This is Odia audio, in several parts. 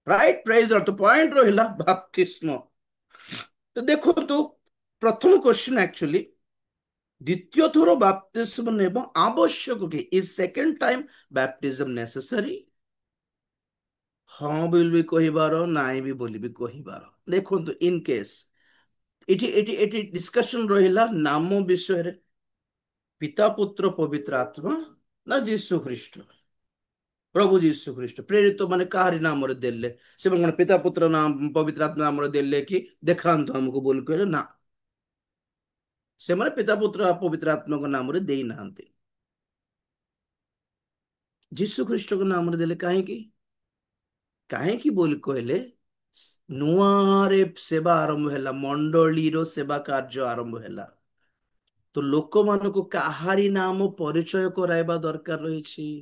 राइट प्रेज तो पॉइंट रहा बाप्तिस्म। तो देखो तो प्रथम क्वेश्चन एक्चुअली द्वितीय थर बाप्तिस्म नेबा आवश्यक कि is second time baptism necessary. हाँ बोल भी कहिबार नाई भी बोली भी कहिबार। देखो तो इन केस इटी इटी इटी डिस्कशन रहिला नाम विषय रे पिता पुत्र पवित्र आत्मा ना जीसु ख्रीष्ट प्रभु जीसु ख्रीष्ट प्रेरित माने काहारी नाम रे देले से मन पिता पुत्र नाम पवित्र आत्मा नाम रे देले कि देखांतो हमको बोल के ना से माने पिता पुत्र पवित्र आत्मा को नाम रे देई नाहंती जीसु ख्रीष्ट को नाम रे देले काहे की बोली कहले नुआरे सेवा आरंभ हैला मंडली रो सेवा कार्य आरंभ हैला तो लोक मानको काहारी नाम परिचय कराइबा दरकार रही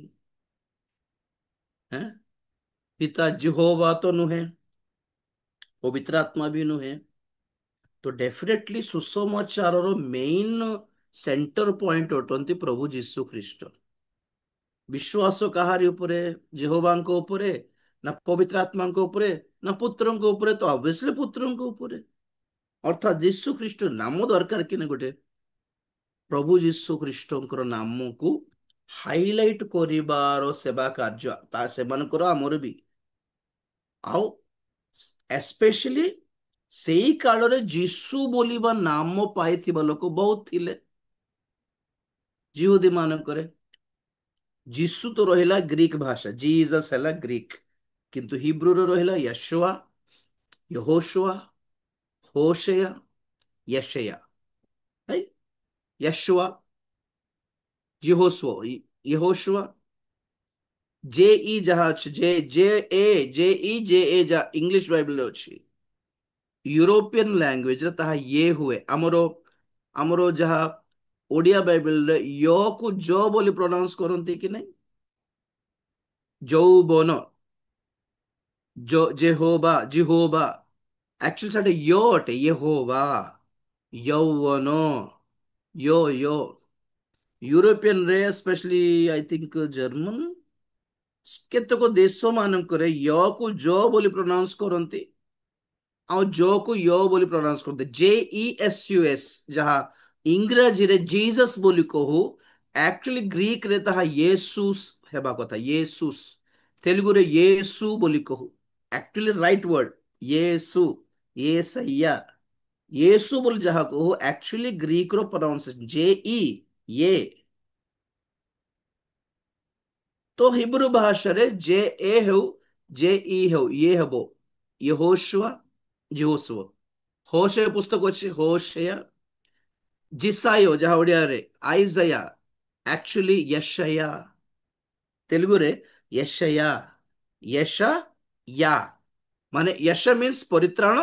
हैं पिता जिहोवा तो नुहे पवित्र आत्मा भी नुहे तो डेफिनेटली सुसमाचार मेन सेंटर पॉइंट अटंती प्रभु जीशु ख्रीष्ट विश्वास काहारी उपरे जेहोवांक उपरे ना पवित्र आत्मांक उपरे ना पुत्रंक उपरे तो ऑब्वियसली पुत्रंक उपरे अर्थात जीशु ख्रीष्ट नाम दरकार कि गोटे प्रभु जीशु ख्रीष्टंकर नाम को हाइलाइट करिवार सेवा कार्य ता सेमानकर आमर भी आउ एस्पेशली सेई काल रे जीशु बोलिबा नाम पाइथिबा लोक बहुत थिले जिहुदी मानकरे जीसु तो रहिला ग्रीक भाषा जीसस हैला ग्रीक किंतु हिब्रू रे रहिला यशुआ यहोशुआ होशेया यशया है यशुआ जिहोशुआ यहोशुआ जे ई जहा अछि जे ए जा इंग्लिश बाइबल रे अछि यूरोपियन लैंग्वेज रे ताहा ये हुए हमरो हमरो जहा ओडिया बाइबल रे य को ज बोली प्रोनाउंस करंती कि नहीं যৌবন जेहोबा जिहोबा एक्चुअली साडे यो अटे यहोवा यौवन यो यो यूरोपियन रे स्पेशली आई थिंक जर्मन केतक देश मानकरे य को ज बोली प्रोनाउंस करंती ଆଉ ଜକୁ ୟ ବୋଲି ପ୍ରୋନାଉନ୍ସ କରନ୍ତି JESUS ଯାହା ଇଂରାଜୀରେ ଜିସସ୍ ବୋଲି କହୁ ଆକ୍ଚୁଆଲି ଗ୍ରୀକରେ ତାହା ୟେସୁସ୍ ହେବା କଥା ୟେସୁସ୍ ତେଲୁଗୁରେ ୟେସୁ ବୋଲି କହୁ ଆକ୍ଚୁଆଲି ରାଇଟ୍ ୱାର୍ଡ ୟେସୁ ୟେସయ్యା ୟେସୁ ବୋଲି ଯାହା କହୁ ଆକ୍ଚୁଆଲି ଗ୍ରୀକର ପ୍ରୋନାଉନ୍ସିଏସନ JE तो हिब्रू भाषाରେ JA ହେଉ JE ହେଉ ଇଏ ହେବ यहोशुआ जिहोशुआ होशे पुस्तक अच्छी होशया जिसायो जहाँ ओडिया रे आइजया एक्चुअली यशया तेलुगु रे यशया यश या माने यश मीन्स परित्राण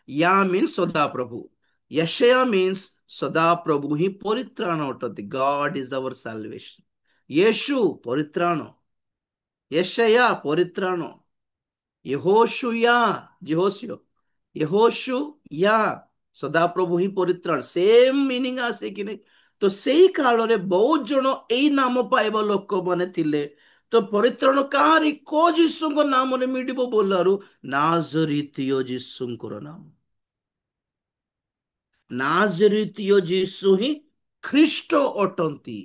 या मीन्स सदा प्रभु यशया मीन्स सदा प्रभु ही परित्राण अटति गॉड इज आवर साल्वेशन यीशु परित्राण यशया परित्राण यहोशुया जिहोशियो यहोशु या सदा प्रभु ही परित्राण सेम मीनिंग आसे कि नहीं तो सेई काल रे बहुत जन एई नाम पाइबा लोक माने थिले तो परित्राण काहारी को जीसुଙ୍କ नामରେ ମିଳିବ ବୋଲାରୁ ନାଜରିତୀୟ ଯୀଶୁଙ୍କର ନାମ ନାଜରିତୀୟ ଯୀଶୁ ହିଁ ଖ୍ରୀଷ୍ଟ ଅଟନ୍ତି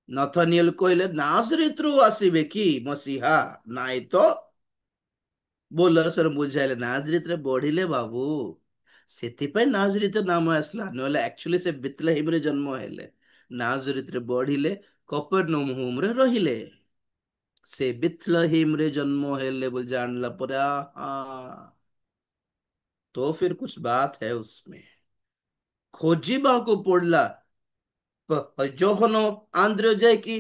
ନଥନିଏଲ କହିଲେ ନାଜରିତରୁ ଆସିବେ କି ମସିହା ନାଇଁ ତ बोलर सर बुझाइले नाजरीत रे बढ़िले बाबू ସେଥିପାଇଁ ନାଜରିତ ନାମ ଆସିଲା ନହେଲେ ଆକ୍ଚୁଆଲି ସେ ବିଥଲେହେମ ରେ ଜନ୍ମ ହେଲେ ନାଜରିତ ରେ ବଢିଲେ କପରନହୁମ ରେ ରହିଲେ ସେ ବିଥଲେହେମ ରେ जन्म हेले बोल जानला पर तो फिर कुछ बात है उसमें खोजिबा को पड़ला जोहन आंद्रे जाय कि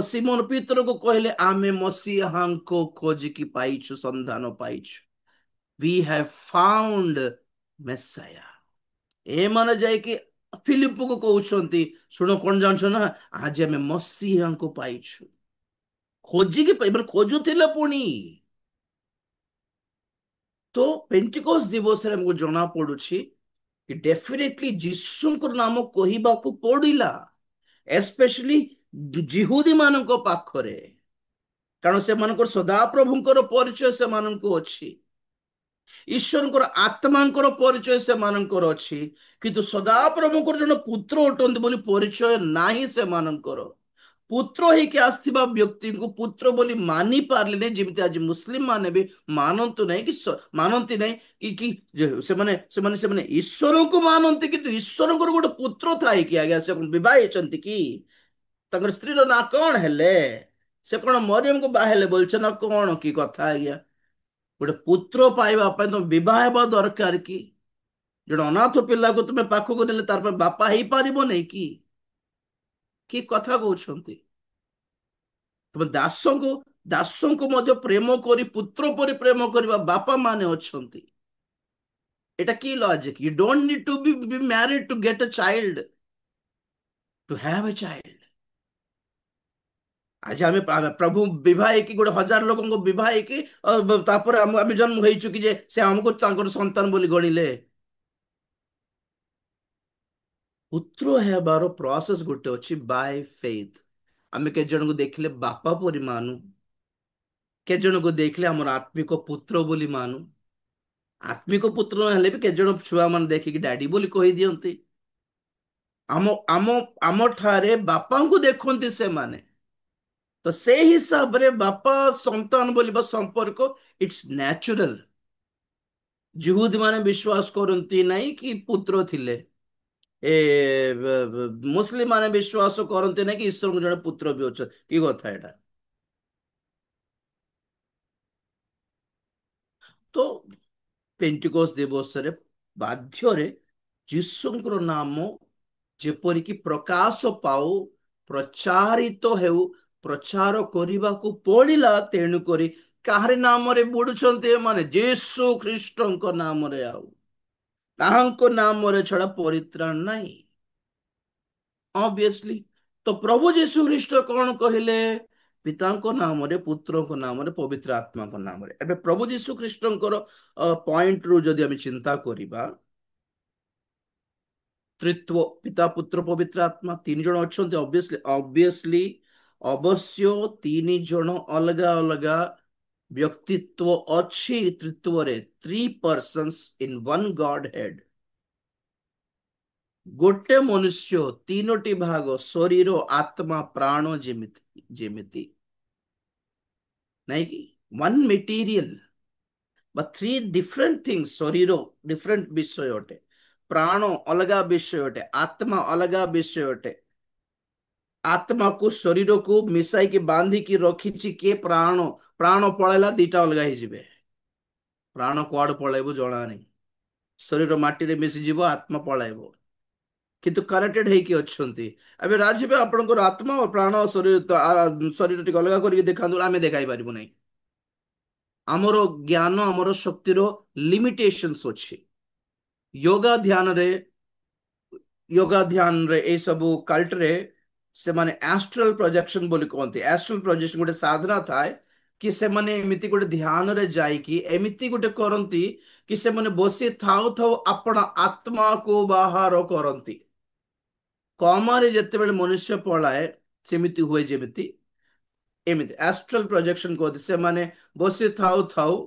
सिमोन पीतर को कहले आमे मसीहा को खोजिकी पाइछु संधान पाइछु वी हैव फाउंड मेसाया ए माने जाय कि फिलिप को कहउछंती सुनो कोन जानछो ना आज हमें मसीहा को पाइछु खोजी की पाइबर खोजुथिले पुणी तो पेंटिकोस दिवस रे हमको जଣା पडुछि कि डेफिनेटली जीसुଙ୍କର नाम କହିବାକୁ ପଡିଲା एस्पेशली जिहुदी मान पाखरे କାରଣ ସେମାନଙ୍କର ସଦାପ୍ରଭୁଙ୍କର ପରିଚୟ ସେମାନଙ୍କୁ ଅଛି, ଈଶ୍ୱରଙ୍କର ଆତ୍ମାଙ୍କର ପରିଚୟ ସେମାନଙ୍କର ଅଛି, କିନ୍ତୁ ସଦାପ୍ରଭୁଙ୍କର ଜଣେ ପୁତ୍ର ଅଟନ୍ତି ବୋଲି ପରିଚୟ ନାହିଁ ସେମାନଙ୍କର। ପୁତ୍ର ହେଇକି ଆସିଥିବା ବ୍ୟକ୍ତିଙ୍କୁ ପୁତ୍ର ବୋଲି ମାନି ପାରିଲେନି, ଯେମିତି ଆଜି ମୁସଲିମ ମାନେ ବି ମାନନ୍ତୁ ନାହିଁ କି ମାନନ୍ତି ନାହିଁ କି ସେମାନେ ସେମାନେ ସେମାନେ ଈଶ୍ୱରଙ୍କୁ ମାନନ୍ତି, କିନ୍ତୁ ଈଶ୍ୱରଙ୍କର ଗୋଟେ ପୁତ୍ର ଥାଏ କି ଆଜ୍ଞା? ସେ ବିବାହ ହେଇଛନ୍ତି କି? ତାଙ୍କର ସ୍ତ୍ରୀର ନାଁ କଣ ହେଲେ? ସେ କଣ ମରିୟମକୁ ବାହା ହେଲେ ବୋଲଛ ନା କଣ କି କଥା ଆଜ୍ଞା? ଗୋଟେ ପୁତ୍ର ପାଇବା ପାଇଁ ତମେ ବିବାହ ହେବା ଦରକାର କି? ଜଣେ ଅନାଥ ପିଲାକୁ ତୁମେ ପାଖକୁ ନେଲେ ତାର ପାଇଁ ବାପା ହେଇପାରିବ ନାଇଁ କି? କି କଥା କହୁଛନ୍ତି? ତମେ ଦାସଙ୍କୁ ମଧ୍ୟ ପ୍ରେମ କରି ପୁତ୍ର ପରି ପ୍ରେମ କରିବା ବାପା ମାନେ ଅଛନ୍ତି। এটা কি logic? You don't need to be married to get a child, to have a child. ଆଜି ଆମେ ପ୍ରଭୁ ବିବାହ ହେଇକି ଗୋଟେ ହଜାର ଲୋକଙ୍କୁ ବିବାହ ହେଇକି ତାପରେ ଆମେ ଜନ୍ମ ହେଇଛୁ କି ଯେ ସେ ଆମକୁ ତାଙ୍କର ସନ୍ତାନ ବୋଲି ଗଣିଲେ? ପୁତ୍ର ହେବାର ପ୍ରୋସେସ ଗୋଟେ ଅଛି, ବାଇ ଫେଥ। ଆମେ କେତେ ଜଣଙ୍କୁ ଦେଖିଲେ ବାପା ପରି ମାନୁ, କେତେ ଜଣଙ୍କୁ ଦେଖିଲେ ଆମର ଆତ୍ମିକ ପୁତ୍ର ବୋଲି ମାନୁ। ଆତ୍ମିକ ପୁତ୍ର ହେଲେ ବି କେତେ ଜଣ ଛୁଆ ମାନେ ଦେଖିକି ଡାଡି ବୋଲି କହିଦିଅନ୍ତି। ଆମ ଆମ ଆମ ଠାରେ ବାପାଙ୍କୁ ଦେଖନ୍ତି ସେମାନେ। ତ ସେଇ ହିସାବରେ ବାପା ସନ୍ତାନ ବୋଲିବା ସମ୍ପର୍କ ଇଟ୍ସ ନ୍ୟାଚୁରାଲ। ଯୁହୁଦୀ ମାନେ ବିଶ୍ୱାସ କରନ୍ତି ନାହିଁ କି ପୁତ୍ର ଥିଲେ, ମୁସଲିମ ମାନେ ବିଶ୍ୱାସ କରନ୍ତି ନାହିଁ କି ଈଶ୍ୱରଙ୍କ ଜଣେ ପୁତ୍ର ବି ଅଛନ୍ତି। କି କଥା ଏଟା? ତ ପେଣ୍ଟିକୋସ୍ତ ଦିବସରେ ବାଧ୍ୟରେ ଯୀଶୁଙ୍କର ନାମ ଯେପରିକି ପ୍ରକାଶ ପାଉ, ପ୍ରଚାରିତ ହେଉ, ପ୍ରଚାର କରିବାକୁ ପଡିଲା। ତେଣୁ କରି କାହାରି ନାମରେ ବୁଡୁଛନ୍ତି ଏମାନେ? ଯୀଶୁ ଖ୍ରୀଷ୍ଟଙ୍କ ନାମରେ, ଆଉ ତାହାଙ୍କ ନାମରେ ଛଡା ପରିତ୍ରାଣ ନାହିଁ। ଅବଭିୟସଲି। ତ ପ୍ରଭୁ ଯୀଶୁ ଖ୍ରୀଷ୍ଟ କଣ କହିଲେ? ପିତାଙ୍କ ନାମରେ, ପୁତ୍ରଙ୍କ ନାମରେ, ପବିତ୍ର ଆତ୍ମାଙ୍କ ନାମରେ। ଏବେ ପ୍ରଭୁ ଯୀଶୁ ଖ୍ରୀଷ୍ଟଙ୍କର ପଏଣ୍ଟ ରୁ ଯଦି ଆମେ ଚିନ୍ତା କରିବା, ତ୍ରିତ୍ୱ ପିତା ପୁତ୍ର ପବିତ୍ର ଆତ୍ମା ତିନି ଜଣ ଅଛନ୍ତି। ଅବଭିୟସଲି ଅବଶ୍ୟ ତିନି ଜଣ ଅଲଗା ଅଲଗା ବ୍ୟକ୍ତିତ୍ୱ ଅଛି ତ୍ରିତ୍ୱରେ। Three persons in one God head. ଗୋଟେ ମନୁଷ୍ୟ ତିନୋଟି ଭାଗ, ଶରୀର, ଆତ୍ମା, ପ୍ରାଣ, ଯେମିତି ଯେମିତି ନାଇଁ କି? ୱାନ୍ ମେଟେରିଆଲ ବା ଥ୍ରୀ ଡିଫରେଣ୍ଟ ଥିଙ୍ଗସ୍। ଶରୀର ଡିଫରେଣ୍ଟ ବିଷୟ ଅଟେ, ପ୍ରାଣ ଅଲଗା ବିଷୟ ଅଟେ, ଆତ୍ମା ଅଲଗା ବିଷୟ ଅଟେ। ଆତ୍ମାକୁ ଶରୀରକୁ ମିଶାଇକି ବାନ୍ଧିକି ରଖିଛି କିଏ? ପ୍ରାଣ। ପ୍ରାଣ ପଳେଇଲା ଦିଟା ଅଲଗା ହେଇଯିବେ। ପ୍ରାଣ କୁଆଡେ ପଳେଇବ ଜଣା ନାହିଁ। ଶରୀର ମାଟିରେ ମିଶିଯିବ, ଆତ୍ମା ପଳାଇବ, କିନ୍ତୁ କନେକ୍ଟେଡ ହେଇକି ଅଛନ୍ତି। ଏବେ ରାଜିବେ ଆପଣଙ୍କର ଆତ୍ମା ଓ ପ୍ରାଣ ଶରୀର ଟିକେ ଅଲଗା କରିକି ଦେଖାନ୍ତୁ, ଆମେ ଦେଖାଇ ପାରିବୁ ନାହିଁ। ଆମର ଜ୍ଞାନ, ଆମର ଶକ୍ତିର ଲିମିଟେସନ୍ସ ଅଛି। ଯୋଗ ଧ୍ୟାନରେ ଏଇ ସବୁ କଲ୍ଟରେ ସେମାନେ ଆଷ୍ଟ୍ରାଲ ପ୍ରୋଜେକ୍ସନ ବୋଲି କହନ୍ତି। ଆଷ୍ଟ୍ରାଲ ପ୍ରୋଜେକ୍ସନ ଗୋଟେ ସାଧନା ଥାଏ କି ସେମାନେ ଏମିତି ଗୋଟେ ଧ୍ୟାନରେ ଯାଇକି ଏମିତି ଗୋଟେ କରନ୍ତି କି ସେମାନେ ବସି ଥାଉ ଥାଉ ଆପଣ ଆତ୍ମାକୁ ବାହାର କରନ୍ତି। କମାରେ ଯେତେବେଳେ ମନୁଷ୍ୟ ପଳାଏ ସେମିତି ହୁଏ। ଯେମିତି ଏମିତି ଆଷ୍ଟ୍ରାଲ ପ୍ରୋଜେକ୍ସନ କହନ୍ତି। ସେମାନେ ବସି ଥାଉ ଥାଉ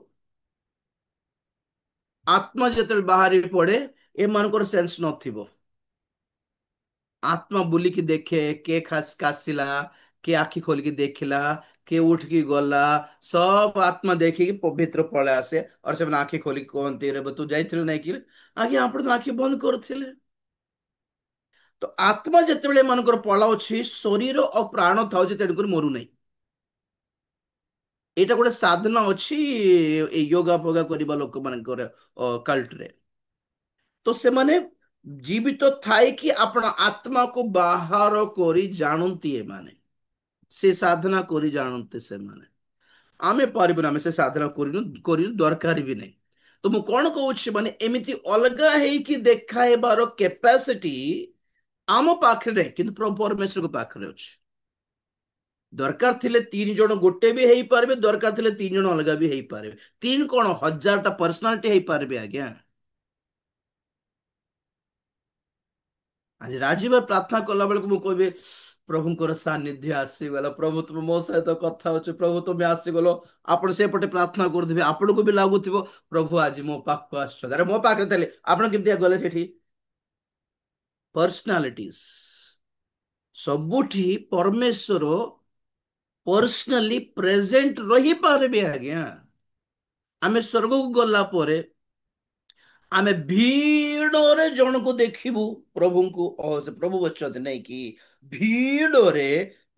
ଆତ୍ମା ଯେତେବେଳେ ବାହାରି ପଡେ, ଏମାନଙ୍କର ସେନ୍ସ ନଥିବ। ଆତ୍ମା ବୁଲିକି ଦେଖେ, କିଏ କାଶିଲା, କିଏ ଆଖି ଖୋଲିକି ଦେଖିଲା, କିଏ ଉଠିକି ଗଲା, ସବୁ ଆତ୍ମା ଦେଖିକି ପବିତ୍ର ପଳେଇ ଆସେ। ଆଉ ସେମାନେ ଆଖି ଖୋଲିକି କହନ୍ତି, ରେ ତୁ ଯାଇଥିଲୁ ନାଇଁ କି? ଆଜ୍ଞା ଆପଣ ତ ଆଖି ବନ୍ଦ କରୁଥିଲେ। ତ ଆତ୍ମା ଯେତେବେଳେ ଏମାନଙ୍କର ପଳାଉଛି, ଶରୀର ଆଉ ପ୍ରାଣ ଥାଉଛି, ତେଣୁକରି ମରୁନାହିଁ। ଏଇଟା ଗୋଟେ ସାଧନା ଅଛି ଏଇ ଯୋଗା ଫୋଗା କରିବା ଲୋକମାନଙ୍କର କଲ୍ଟରେ। ତ ସେମାନେ ଜୀବିତ ଥାଇକି ଆପଣ ଆତ୍ମାକୁ ବାହାର କରି ଜାଣନ୍ତି। ଏମାନେ ସେ ସାଧନା କରି ଜାଣନ୍ତି ସେମାନେ। ଆମେ ପାରିବୁନି, ଆମେ ସେ ସାଧନା କରିନୁ ଦରକାର ବି ନାହିଁ। ତ ମୁଁ କଣ କହୁଛି, ମାନେ ଏମିତି ଅଲଗା ହେଇକି ଦେଖାଇବାର କେପାସିଟି ଆମ ପାଖରେ ନାହିଁ, କିନ୍ତୁ ପ୍ରଭୁ ପରମେଶ୍ୱରଙ୍କ ପାଖରେ ଅଛି। ଦରକାର ଥିଲେ ତିନି ଜଣ ଗୋଟେ ବି ହେଇପାରିବେ, ଦରକାର ଥିଲେ ତିନି ଜଣ ଅଲଗା ବି ହେଇପାରିବେ। ତିନି କଣ, ହଜାରଟା ପର୍ସନାଲିଟି ହେଇପାରିବେ ଆଜ୍ଞା। ଆଜି ରାଜୀବ ପ୍ରାର୍ଥନା କଲା ବେଳକୁ ମୁଁ କହିବି ପ୍ରଭୁଙ୍କର ସାନ୍ନିଧ୍ୟ ଆସିଗଲା। ପ୍ରଭୁ ତୁମେ ମୋ ସହିତ କଥା ହଉଛ, ପ୍ରଭୁ ତୁମେ ଆସିଗଲ। ଆପଣ ସେପଟେ ପ୍ରାର୍ଥନା କରୁଥିବେ, ଆପଣଙ୍କୁ ବି ଲାଗୁଥିବ ପ୍ରଭୁ ଆଜି ମୋ ପାଖକୁ ଆସୁଛନ୍ତି। ଆରେ ମୋ ପାଖରେ ଥିଲେ ଆପଣ କେମିତି ଗଲେ ସେଠି? ପର୍ସନାଲିଟିସ୍ ସବୁଠି ପରମେଶ୍ୱର ପର୍ସନାଲି ପ୍ରେଜେଣ୍ଟ ରହିପାରିବେ ଆଜ୍ଞା। ଆମେ ସ୍वर्ଗକୁ ଗଲା ପରେ ଆମେ ଭିଡରେ ଜଣକୁ ଦେଖିବୁ ପ୍ରଭୁଙ୍କୁ। ସେ ପ୍ରଭୁ ଅଛନ୍ତି ନାଇଁ କି? ଭିଡରେ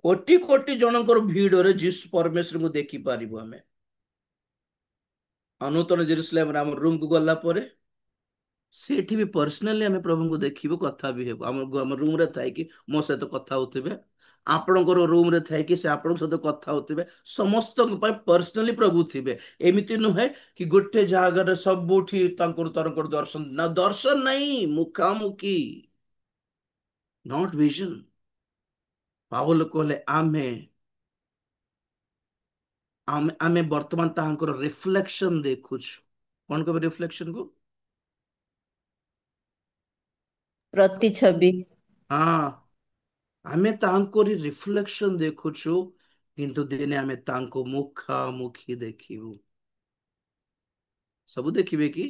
କୋଟି କୋଟି ଜଣଙ୍କର ଭିଡରେ ଯୀଶୁ ପରମେଶ୍ୱରଙ୍କୁ ଦେଖିପାରିବୁ ଆମେ। ଆଉ ନୂତନ ଜେରୁସାଲେମରେ ଆମ ରୁମକୁ ଗଲା ପରେ ସେଠି ବି ପର୍ସନାଲି ଆମେ ପ୍ରଭୁଙ୍କୁ ଦେଖିବୁ, କଥା ବି ହେବୁ। ଆମ ରୁମରେ ଥାଇକି ମୋ ସହିତ କଥା ହଉଥିବେ, ଆପଣଙ୍କର ରୁମରେ ଥାଇକି ସେ ଆପଣଙ୍କ ସହିତ କଥା ହଉଥିବେ। ସମସ୍ତଙ୍କ ପାଇଁ ପର୍ସନାଲି ପ୍ରଭୁ ଥିବେ। ଏମିତି ନୁହେଁ କି ଗୋଟେ ଜାଗାରେ ସବୁଠି ତାଙ୍କର ଦର୍ଶନ ନା, ଦର୍ଶନ ନାହିଁ, ମୁଖାମୁଖି, ନଟ୍ ଭିଜନ। ପାଉଲ କହିଲେ ଆମେ ବର୍ତ୍ତମାନ ତାଙ୍କର ରିଫ୍ଲେକ୍ସନ ଦେଖୁଛୁ। କଣ କହିବେ ରିଫ୍ଲେକ୍ସନ କୁ? ପ୍ରତିଛବି। ହଁ, ଆମେ ତାଙ୍କରି ରିଫ୍ଲେକ୍ସନ ଦେଖୁଛୁ, କିନ୍ତୁ ଦିନେ ଆମେ ତାଙ୍କୁ ମୁଖାମୁଖି ଦେଖିବୁ। ସବୁ ଦେଖିବେ କି?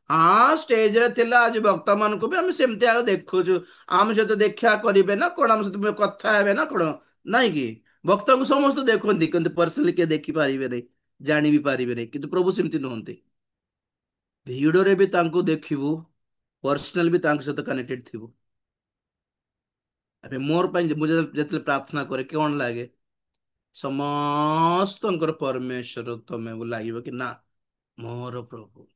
ହଁ, ଷ୍ଟେଜରେ ଥିଲା ଆଜି ବକ୍ତା ମାନଙ୍କୁ ବି ଆମେ ସେମିତି ଆଗ ଦେଖୁଛୁ। ଆମ ସହିତ ଦେଖା କରିବେ ନା କଣ, ଆମ ସହିତ କଥା ହେବେ ନା କଣ? ନାଇଁ କି? ବକ୍ତାଙ୍କୁ ସମସ୍ତେ ଦେଖନ୍ତି, କିନ୍ତୁ ପର୍ସନାଲି କିଏ ଦେଖିପାରିବେ ନାହିଁ, ଜାଣି ବି ପାରିବେ ନାହିଁ। କିନ୍ତୁ ପ୍ରଭୁ ସେମିତି ନୁହନ୍ତି। ଭିଡରେ ବି ତାଙ୍କୁ ଦେଖିବୁ, ପର୍ସନାଲ ବି ତାଙ୍କ ସହିତ କନେକ୍ଟେଡ ଥିବୁ। ଏବେ ମୋର ପାଇଁ ମୁଁ ଯେତେବେଳେ ପ୍ରାର୍ଥନା କରେ କଣ ଲାଗେ? ସମସ୍ତଙ୍କର ପରମେଶ୍ୱର ତମେ ଲାଗିବ କି ନା, ମୋର ପ୍ରଭୁ,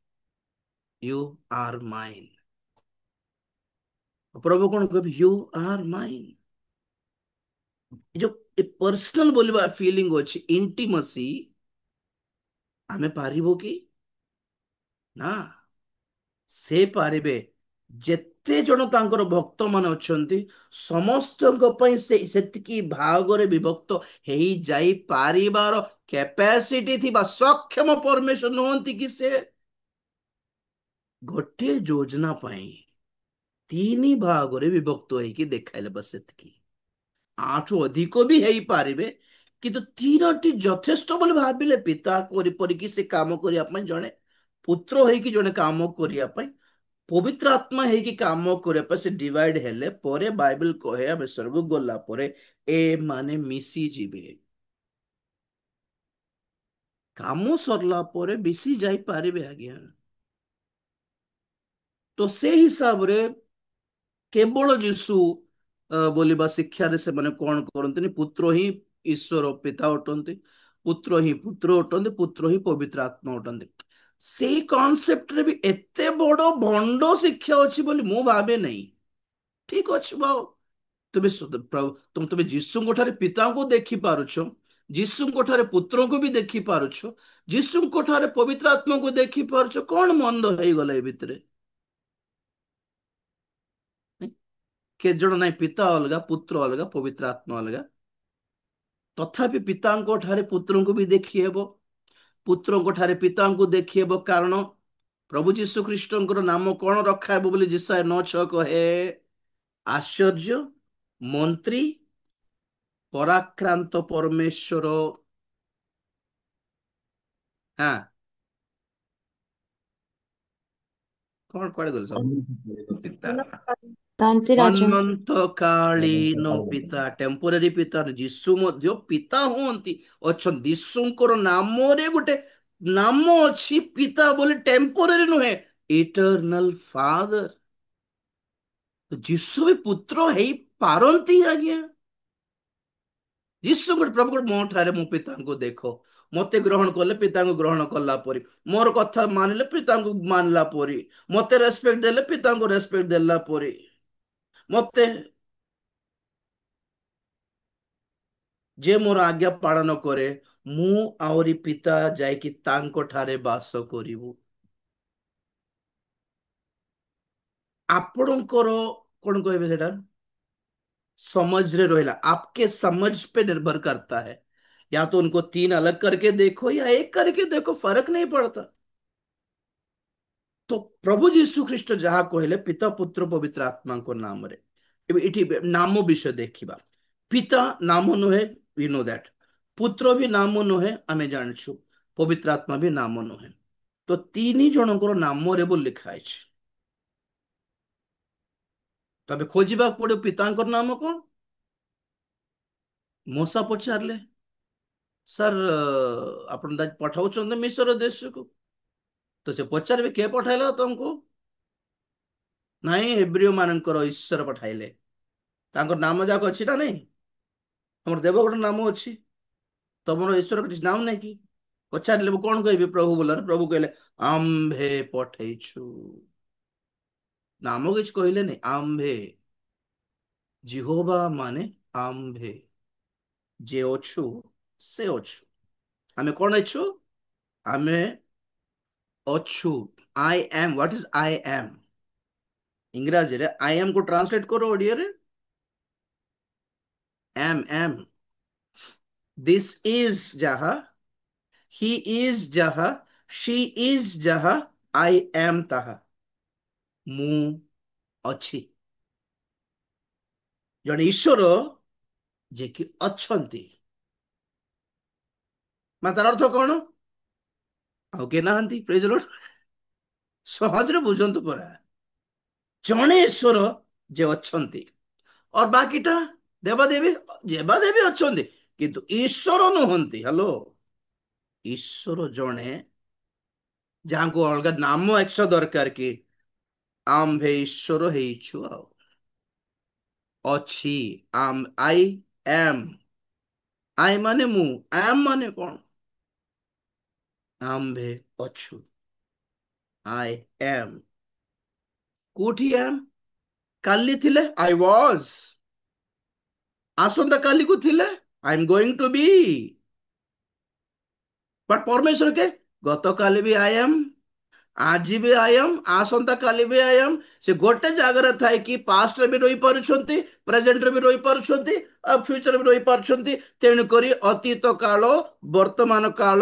ୟୁ ଆର୍ ମାଇନ୍। ପ୍ରଭୁ କଣ କହିବେ? You R mine. ଏ ଯୋଉ ପର୍ସନାଲ ବୋଲିବା ଫିଲିଙ୍ଗ ଅଛି, ଇଣ୍ଟିମସି, ଆମେ ପାରିବୁ କି? ନା, ସେ ପାରିବେ। ଯେତେ ଜଣ ତାଙ୍କର ଭକ୍ତ ମାନେ ଅଛନ୍ତି ସମସ୍ତଙ୍କ ପାଇଁ ସେ ସେତିକି ଭାଗରେ ବିଭକ୍ତ ହେଇଯାଇ ପାରିବାର କ୍ୟାପାସିଟି ଥିବା ସକ୍ଷମ ପରମେଶ୍ୱର ନୁହନ୍ତି କି? ସେ ଗୋଟିଏ ଯୋଜନା ପାଇଁ 3 ଭାଗରେ ବିଭକ୍ତ ହେଇକି ଦେଖାଇଲେ, ବସ୍ ସେତିକି। ଆଠୁ ଅଧିକ ବି ହେଇପାରିବେ, କିନ୍ତୁ 3ଟି ଯଥେଷ୍ଟ ବୋଲି ଭାବିଲେ ପିତା କରିକି ସେ କାମ କରିବା ପାଇଁ, ଜଣେ ପୁତ୍ର ହେଇକି ଜଣେ କାମ କରିବା ପାଇଁ, ପବିତ୍ର ଆତ୍ମା ହେଇକି କାମ କରିବା ପାଇଁ ସେ ଡିଭାଇଡ ହେଲେ ପରେ ବାଇବଲ କହେ ଆମେ ସ୍ୱର୍ଗକୁ ଗଲା ପରେ ଏ ମାନେ ମିଶିଯିବେ। କାମ ସରିଲା ପରେ ମିଶି ଯାଇପାରିବେ ଆଜ୍ଞା। ତ ସେ ହିସାବରେ କେବଳ ଯୀଶୁ ବୋଲିବା ଶିକ୍ଷାରେ ସେମାନେ କଣ କରନ୍ତିନି, ପୁତ୍ର ହିଁ ଈଶ୍ୱର ପିତା ଅଟନ୍ତି, ପୁତ୍ର ହିଁ ପୁତ୍ର ଅଟନ୍ତି, ପୁତ୍ର ହିଁ ପବିତ୍ର ଆତ୍ମା ଅଟନ୍ତି। ସେଇ କନସେପ୍ଟରେ ବି ଏତେ ବଡ ଭଣ୍ଡ ଶିକ୍ଷା ଅଛି ବୋଲି ମୁଁ ଭାବେ ନାହିଁ। ଠିକ ଅଛି ବାଉ, ତୁମେ ଯୀଶୁଙ୍କ ଠାରେ ପିତାଙ୍କୁ ଦେଖି ପାରୁଛ, ଯୀଶୁଙ୍କ ଠାରେ ପୁତ୍ରଙ୍କୁ ବି ଦେଖି ପାରୁଛ, ଯୀଶୁଙ୍କ ଠାରେ ପବିତ୍ର ଆତ୍ମାକୁ ଦେଖି ପାରୁଛ, କଣ ମନ୍ଦ ହେଇଗଲା ଏ ଭିତରେ? କେତେ ଜଣ ନାଇଁ, ପିତା ଅଲଗା, ପୁତ୍ର ଅଲଗା, ପବିତ୍ର ଆତ୍ମା ଅଲଗା। ତଥାପି ପିତାଙ୍କ ଠାରେ ପୁତ୍ରଙ୍କୁ ବି ଦେଖି ହେବ, ପୁତ୍ରଙ୍କ ଠାରେ ପିତାଙ୍କୁ ଦେଖି ହେବ। କାରଣ ପ୍ରଭୁ ଯୀଶୁ ଖ୍ରୀଷ୍ଟଙ୍କର ନାମ କଣ ରଖା ହେବ ବୋଲି ଯିଶାୟା 9:6 କହେ? ଆଶ୍ଚର୍ଯ୍ୟ, ମନ୍ତ୍ରୀ, ପରାକ୍ରାନ୍ତ ପରମେଶ୍ୱର। ହଁ, କଣ କୁଆଡେ ଗଲେ ସବୁ? ପିତା, ଶାନ୍ତିରାଜ। ଅନନ୍ତକାଳୀନ ପିତା, ଟେମ୍ପୋରାରୀ ପିତା। ଯୀଶୁ ମଧ୍ୟ ପିତା ହୁଅନ୍ତି, ଅଛନ୍ତି। ଯୀଶୁଙ୍କର ନାମରେ ଗୋଟେ ନାମ ଅଛି ପିତା ବୋଲି, ଟେମ୍ପୋରାରୀ ନୁହେଁ, ଇଟରନାଲ ଫାଦର। ଯୀଶୁ ବି ପୁତ୍ର ହେଇପାରନ୍ତି ଆଜ୍ଞା। ଯୀଶୁ ଗୋଟେ ପ୍ରଭୁ ମୋ ଠାରେ ମୁଁ ପିତାଙ୍କୁ ଦେଖ, ମତେ ଗ୍ରହଣ କଲେ ପିତାଙ୍କୁ ଗ୍ରହଣ କଲା ପରି, ମୋର କଥା ମାନିଲେ ପିତାଙ୍କୁ ମାନିଲା ପରି, ମତେ ରେସ୍ପେକ୍ଟ ଦେଲେ ପିତାଙ୍କୁ ରେସ୍ପେକ୍ଟ ଦେଲା ପରି, ମତେ ଯେ ମୋର ଆଜ୍ଞା ପାଳନ କରେ, ମୁଁ ଆହୁରି ପିତା ଯାଇକି ତାଙ୍କ ଠାରେ ବାସ କରିବୁ। ଆପଣଙ୍କର କଣ କହିବେ ସେଟା समझ ରହିला, आपके समझ पे निर्भर करता है। या तो उनको 3 अलग करके देखो या एक करके देखो, फर्क नहीं पड़ता। तो प्रभु जीशु ख्रीष्ट जहाँ कहले पिता पुत्र पवित्र आत्मा को नाम रे, एबे इठी नाम विषय देखिबा। ପିତା ନାମ ନୁହେଁ, वी नो दैट। ପୁତ୍ର ବି ନାମ ନୁହେଁ, ଆମେ ଜାଣିଛୁ। ପବିତ୍ର ଆତ୍ମା ବି ନାମ ନୁହେଁ। ତ ତିନି ଜଣଙ୍କର ନାମରେ ବୋଲି ଲେଖା ହେଇଛି। ତବେ ଖୋଜିବାକୁ ପଡିବ ପିତାଙ୍କର ନାମ କଣ। ମୂଷା ପଚାରିଲେ, ସାର୍ ଆପଣ ପଠାଉଛନ୍ତି ମିଶର ଦେଶକୁ, ତ ସେ ପଚାରିବେ କିଏ ପଠାଇଲା ତମକୁ। ନାଇଁ, ହେବ୍ରିୟ ମାନଙ୍କର ଈଶ୍ୱର ପଠାଇଲେ। ତାଙ୍କର ନାମ ଯାକ ଅଛି ନା ନାଇଁ। ଆମର ଦେବ ଗୋଟେ ନାମ ଅଛି, ତମର ଈଶ୍ୱର କିଛି ନାମ ନାହିଁ କି। ପଚାରିଲେ ମୁଁ କଣ କହିବି ପ୍ରଭୁ ବୋଲାରେ, ପ୍ରଭୁ କହିଲେ ଆମ୍ଭେ ପଠେଇଛୁ। ନାମ କିଛି କହିଲେନି, ଆମ୍ଭେ। ଜିହୋବା ମାନେ ଆମ୍ଭେ, ଯେ ଅଛୁ ସେ ଅଛୁ। ଆମେ କଣ ଅଛୁ? ଆମେ ଅଛୁ। I M, what is I M? ଇଂରାଜୀରେ ଆଇ ଏମ୍ କୁ ଟ୍ରାନ୍ସଲେଟ କର ଓଡ଼ିଆରେ, ଏମ୍ ଏମ୍। ଦିସ୍ ଇଜ ଯାହା, ହି ଇଜ ଯାହା, ସି ଇଜ ଯାହା, ଆଇ ଏମ୍ ତାହା। ମୁଁ ଅଛି। ଜଣେ ଈଶ୍ୱର ଯେ କି ଅଛନ୍ତି, ମାନେ ତାର ଅର୍ଥ କଣ? ଆଉ କିଏ ନାହାନ୍ତି। ପ୍ରେଜ ଦ ଲର୍ଡ। ସହଜରେ ବୁଝନ୍ତୁ ପରା, ଜଣେ ଈଶ୍ୱର ଯେ ଅଛନ୍ତି, और ବାକିଟା ଦେବାଦେବୀ। ଦେବାଦେବୀ ଅଛନ୍ତି କିନ୍ତୁ ଈଶ୍ୱର ନୁହନ୍ତି। ହ୍ୟାଲୋ, ଈଶ୍ୱର ଜଣେ, ଯାହାଙ୍କୁ ଅଲଗା ନାମ ଏକ୍ସଟ୍ରା ଦରକାର କି। ଆମ୍ଭେ ଈଶ୍ୱର ହେଇଛୁ। ଆଉ ଅଛି, ଆଇ ଏମ୍। ଆଇ ମାନେ ମୁଁ, ଏମ୍ ମାନେ କଣ? ଆମ୍ଭେ ଅଛୁ, ଆଇ ଏମ୍। କୋଉଠି ଏମ୍? କାଲି ଥିଲେ ଆଇ ୱାଜ, ଆସନ୍ତା କାଲିକୁ ଥିଲେ ଆଇ ଏମ୍ ଗୋଇଂ ଟୁ ବି। ବଟ ପରମେଶ୍ୱର କେ ଗତକାଲି ବି ଆଇ ଏମ୍, ଆଜି ବି ଆଇ ଏମ୍, ଆସନ୍ତା କାଲି ବି ଆଇ ଏମ୍। ସେ ଗୋଟେ ଜାଗାରେ ଥାଇକି ପାଷ୍ଟରେ ବି ରହିପାରୁଛନ୍ତି, ପ୍ରେଜେଣ୍ଟରେ ବି ରହିପାରୁଛନ୍ତି, ଆଉ ଫ୍ୟୁଚର ବି ରହିପାରୁଛନ୍ତି। ତେଣୁକରି ଅତୀତ କାଳ, ବର୍ତ୍ତମାନ କାଳ,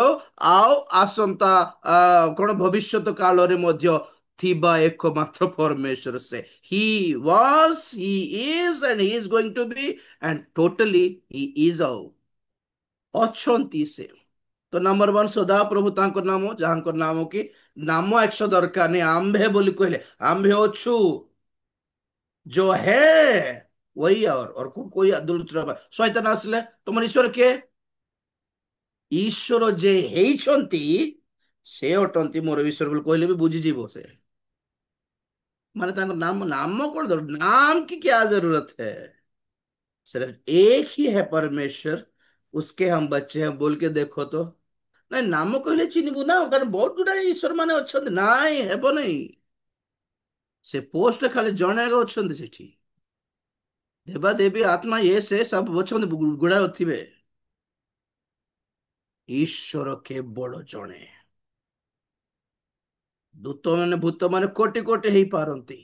ଆଉ ଆସନ୍ତା କଣ ଭବିଷ୍ୟତ କାଳରେ ମଧ୍ୟ ଥିବା ଏକମାତ୍ର ପରମେଶ୍ୱର ସେ। He was, he is and he is going to be, and totally he is. ଆଉ ଅଛନ୍ତି ସେ। ତ ନମ୍ବର वन, ସଦା ପ୍ରଭୁ ତାଙ୍କ ନାମ, ଯାହାଙ୍କ ନାମ କି नाम एकशो दरकार नहीं। आंबे बोली कहले, आंबे अछु, जो है वही। और कोई दूसरा शैतान आसले तुम ईश्वर के, ईश्वर जे ହେଇଛନ୍ତି ସେ ଅଟନ୍ତି ମୋର ईश्वर ବୋଲି କହିଲେ ବି ବୁଝିଯିବ ସେ। माने तांको नाम, नाम कौन जरूरत, नाम की क्या जरूरत है। सिर्फ एक ही है परमेश्वर, उसके हम बच्चे हैं बोल के देखो तो। ନାଇଁ, ନାମ କହିଲେ ଚିହ୍ନିବୁ ନା, କାରଣ ବହୁତ ଗୁଡାଏ ଈଶ୍ୱର ମାନେ ଅଛନ୍ତି। ନାଇଁ, ହେବ ନାଇଁ। ସେ ପୋଷ୍ଟରେ ଖାଲି ଜଣେ ଆଗ ଅଛନ୍ତି ସେଠି। ଦେବା ଦେବୀ ଆତ୍ମା ଇଏ ସେ ସବୁ ଅଛନ୍ତି, ଗୁଡାଏ ଥିବେ। ଈଶ୍ୱର କେବଳ ଜଣେ। ଦୂତ ମାନେ, ଭୂତ ମାନେ କୋଟି କୋଟି ହେଇପାରନ୍ତି,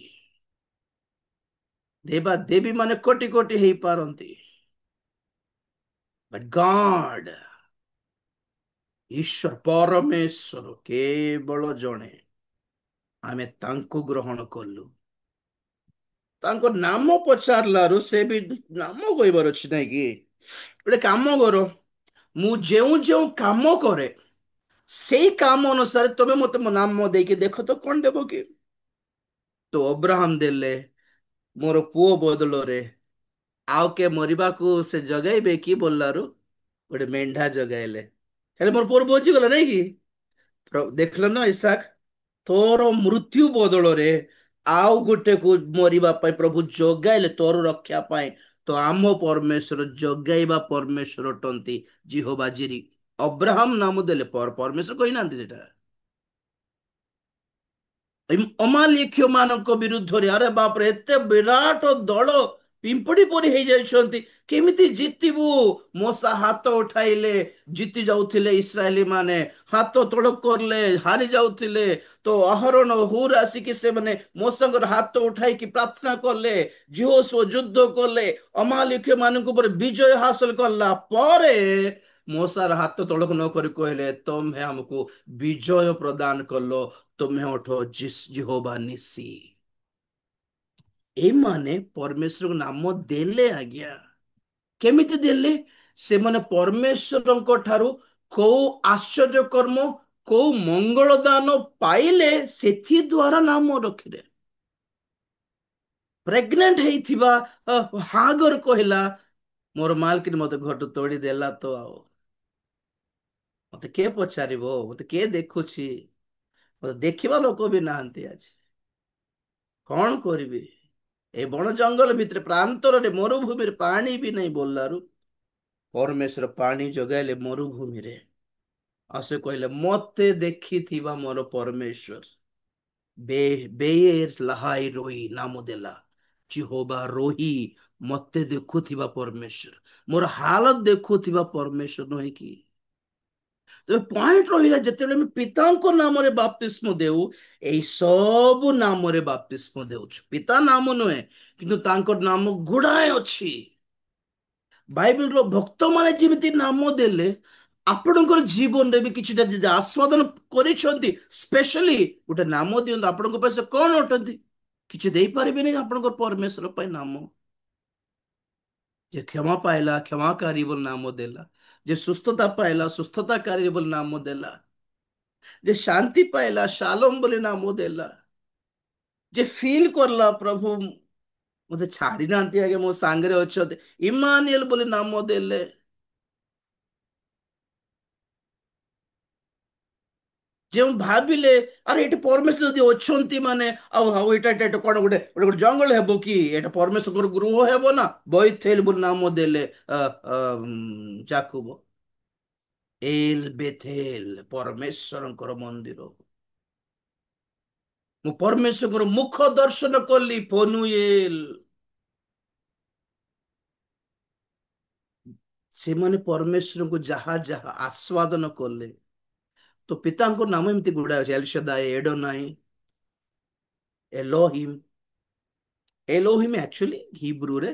ଦେବା ଦେବୀ ମାନେ କୋଟି କୋଟି ହେଇପାରନ୍ତି, ବଟ୍ ଗଡ୍, ଈଶ୍ୱର ପରମେଶ୍ୱର କେବଳ ଜଣେ। ଆମେ ତାଙ୍କୁ ଗ୍ରହଣ କଲୁ। ତାଙ୍କ ନାମ ପଚାରିଲାରୁ ସେ ବି ନାମ କହିବାର ଅଛି ନାଇଁ କି। ଗୋଟେ କାମ କର, ମୁଁ ଯେଉଁ ଯେଉଁ କାମ କରେ ସେଇ କାମ ଅନୁସାରେ ତମେ ମତେ ମୋ ନାମ ଦେଇକି ଦେଖ ତ କଣ ଦେବ କି। ତ ଅବ୍ରାହମ ଦେଲେ ମୋର ପୁଅ ବଦଳରେ ଆଉ କେ ମରିବାକୁ ସେ ଜଗାଇବେ କି ବୋଲାରୁ ଗୋଟେ ମେଣ୍ଢା ଜଗାଇଲେ। ହେଲେ ମୋର ପୁଅ ବଞ୍ଚିଗଲା ନାଇଁ କି। ଦେଖିଲ ନା ଇସାକ, ତୋର ମୃତ୍ୟୁ ବଦଳରେ ଆଉ ଗୋଟେ କୁ ମରିବା ପାଇଁ ପ୍ରଭୁ ଜଗାଇଲେ ତୋର ରକ୍ଷା ପାଇଁ। ତ ଆମ ପରମେଶ୍ୱର ଜଗାଇବା ପରମେଶ୍ୱର ଅଟନ୍ତି, ଜିହୋବା ଜିରି। ଅବ୍ରାହମ ନାମ ଦେଲେ, ପରମେଶ୍ୱର କହିନାହାନ୍ତି ସେଟା। ଅମାଲିକ୍ୟ ମାନଙ୍କ ବିରୁଦ୍ଧରେ, ଆରେ ବାପରେ, ଏତେ ବିରାଟ ଦଳ ପିମ୍ପୁଡି ପରି ହେଇଯାଇଛନ୍ତି, କେମିତି ଜିତିବୁ। ମୂଷା ହାତ ଉଠାଇଲେ ଜିତି ଯାଉଥିଲେ ଇସ୍ରାଏଲି ମାନେ, ହାତ ତଳକୁ କରିଲେ ହାରି ଯାଉଥିଲେ। ତ ଆହରଣ ହୁର ଆସିକି ସେମାନେ ମୂଷାଙ୍କର ହାତ ଉଠାଇକି ପ୍ରାର୍ଥନା କଲେ, ଯହୋଶୁଆ ଯୁଦ୍ଧ କଲେ, ଅମାଲିକ୍ୟ ମାନଙ୍କ ଉପରେ ବିଜୟ ହାସଲ କଲା ପରେ ମୂଷାର ହାତ ତଳକୁ ନ କରି କହିଲେ, ତମେ ଆମକୁ ବିଜୟ ପ୍ରଦାନ କଲ, ତୁମେ ଅଠ ଜିହୋବା ନିସି। ଏମାନେ ପରମେଶ୍ୱରଙ୍କ ନାମ ଦେଲେ ଆଜ୍ଞା, କେମିତି ଦେଲେ? ସେମାନେ ପରମେଶ୍ୱରଙ୍କ ଠାରୁ କୋଉ ଆଶ୍ଚର୍ଯ୍ୟ କର୍ମ, କୋଉ ମଙ୍ଗଳ ଦାନ ପାଇଲେ, ସେଥି ଦ୍ୱାରା ନାମ ରଖିଲେ। ପ୍ରେଗନେଣ୍ଟ ହେଇଥିବା ହାଗର କହିଲା, ମୋର ମାଲକିନ ମତେ ଘଟ ତୋଳି ଦେଲା ତ, ଆଉ ମତେ କିଏ ପଚାରିବ, ମତେ କିଏ ଦେଖୁଛି, ମତେ ଦେଖିବା ଲୋକ ବି ନାହାନ୍ତି ଆଜି, କଣ କରିବି? ଏ ବଣ ଜଙ୍ଗଲ ଭିତରେ ପ୍ରାନ୍ତରରେ ମରୁଭୂମିରେ ପାଣି ବି ନାହିଁ ବୋଲାରୁ ପରମେଶ୍ୱର ପାଣି ଯୋଗାଇଲେ ମରୁଭୂମିରେ। ଆଉ ସେ କହିଲେ, ମତେ ଦେଖିଥିବା ମୋର ପରମେଶ୍ୱର ବେ ବେର ଲାହାଇ ରୋହି ନାମ ଦେଲା। ଜିହୋବା ରୋହି, ମତେ ଦେଖୁଥିବା ପରମେଶ୍ୱର, ମୋର ହାଲତ ଦେଖୁଥିବା ପରମେଶ୍ୱର ନୁହେଁ କି? ତେବେ ପଏଣ୍ଟ ରହିଲା, ଯେତେବେଳେ ଆମେ ପିତାଙ୍କ ନାମରେ ବାପ୍ତିସ୍ମ ଦେଉ, ଏଇ ସବୁ ନାମରେ ବାପ୍ତିସ୍ମ ଦେଉଛୁ। ପିତା ନାମ ନୁହେଁ, କିନ୍ତୁ ତାଙ୍କର ନାମ ଗୁଡାଏ ଅଛି। ବାଇବେଲର ଭକ୍ତମାନେ ଯେମିତି ନାମ ଦେଲେ, ଆପଣଙ୍କର ଜୀବନରେ ବି କିଛିଟା ଯଦି ଆସ୍ୱାଦନ କରିଛନ୍ତି, ସ୍ପେଶାଲି ଗୋଟେ ନାମ ଦିଅନ୍ତୁ। ଆପଣଙ୍କ ପାଇଁ ସେ କଣ ଅଟନ୍ତି? କିଛି ଦେଇପାରିବେନି ଆପଣଙ୍କର ପରମେଶ୍ୱର ପାଇଁ ନାମ। ଯେ କ୍ଷମା ପାଇଲା, କ୍ଷମାକାରୀ ବୋଲି ନାମ ଦେଲା। ଯେ ସୁସ୍ଥତା ପାଇଲା, ସୁସ୍ଥତାକାରୀ ବୋଲି ନାମ ଦେଲା। ଯେ ଶାନ୍ତି ପାଇଲା, ଶାሎም ବୋଲି ନାମ ଦେଲା। ଯେ ଫିଲ୍ କରଲା, ପ୍ରଭୁ ମତେ ଛାଡି ନାହାନ୍ତି ଆଜ୍ଞା, ମୋ ସାଙ୍ଗରେ ଅଛନ୍ତି, ଇମାନିଏଲ ବୋଲି ନାମ ଦେଲେ। ଯେଉଁ ଭାବିଲେ, ଆରେ ଏଠି ପରମେଶ୍ୱର ଯଦି ଅଛନ୍ତି ମାନେ, ଆଉ ଆଉ ଏଇଟା କଣ ଗୋଟେ ଗୋଟେ ଗୋଟେ ଜଙ୍ଗଲ ହେବ କି? ଏଇଟା ପରମେଶ୍ୱରଙ୍କର ଗୃହ ହେବ ନା? ବୈଥେଲ ବୋଲି ନାମ ଦେଲେ ଯାକୁବ। ଏଲ ବେଥେଲ, ପରମେଶ୍ୱରଙ୍କର ମନ୍ଦିର। ମୁଁ ପରମେଶ୍ୱରଙ୍କର ମୁଖ ଦର୍ଶନ କଲି, ପନୁଏଲ। ସେମାନେ ପରମେଶ୍ୱରଙ୍କୁ ଯାହା ଯାହା ଆସ୍ୱାଦନ କଲେ। ତ ପିତାଙ୍କ ନାମ ଏମିତି ଗୁଡାଏ ଅଛି, El Shaddai, Adonai, Elohim. Elohim actually ହିବ୍ରୁରେ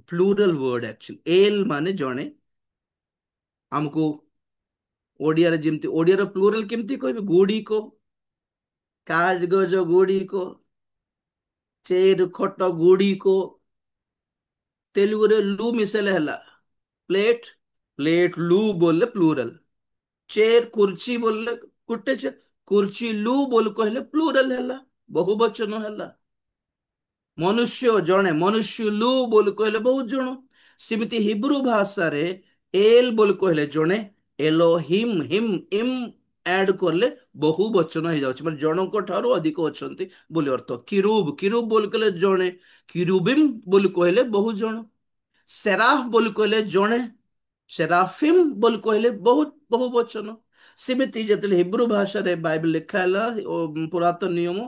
ପ୍ଲୁରାଲ ୱାର୍ଡ। ଆକ୍ଚୁଆଲି ଏଲ ମାନେ ଜଣେ। ଆମକୁ ଓଡିଆରେ ଯେମିତି, ଓଡିଆର ପ୍ଲୁରାଲ କେମିତି କହିବେ? ଗୁଡ଼ିକ, କାଜଗଜ ଗୁଡ଼ିକ, ଚେର ଖଟ ଗୁଡ଼ିକ। ତେଲୁଗୁରେ ଲୁ ମିଶେଲେ ହେଲା ପ୍ଲେଟ, ପ୍ଲେଟ ଲୁ ବୋଲେ ପ୍ଲୁରାଲ। ଚେର କୁର୍ଚି ବୋଲେ ଗୋଟେ ଚେର, କୁର୍ଚି ଲୁ ବୋଲ କହିଲେ ପ୍ଲୁରାଲ ହେଲା, ବହୁ ବଚନ ହେଲା। ମନୁଷ୍ୟ ଜଣେ, ମନୁଷ୍ୟ ଲୁ ବୋଲି କହିଲେ ବହୁତ ଜଣ। ସେମିତି ହିବ୍ରୁ ଭାଷାରେ ଏଲ ବୋଲି କହିଲେ ଜଣେ, ଏଲୋ ହିମ୍ ହିମ୍ ଇମ୍ ଆଡ କଲେ ବହୁ ବଚନ ହେଇଯାଉଛି, ମାନେ ଜଣଙ୍କ ଠାରୁ ଅଧିକ ଅଛନ୍ତି ବୋଲି ଅର୍ଥ। କିରୁବ, କିରୁବ ବୋଲି କହିଲେ ଜଣେ, କିରୁବିମ୍ ବୋଲି କହିଲେ ବହୁ ଜଣ। ସେରାଫ ବୋଲି କହିଲେ ଜଣେ, ସେରାଫିମ୍ ବୋଲି କହିଲେ ବହୁତ ବହୁ ବଚନ। ସେମିତି ଯେତେବେଳେ ହିବ୍ରୁ ଭାଷାରେ ବାଇବେଲ ଲେଖା ହେଲା, ପୁରାତନ ନିୟମ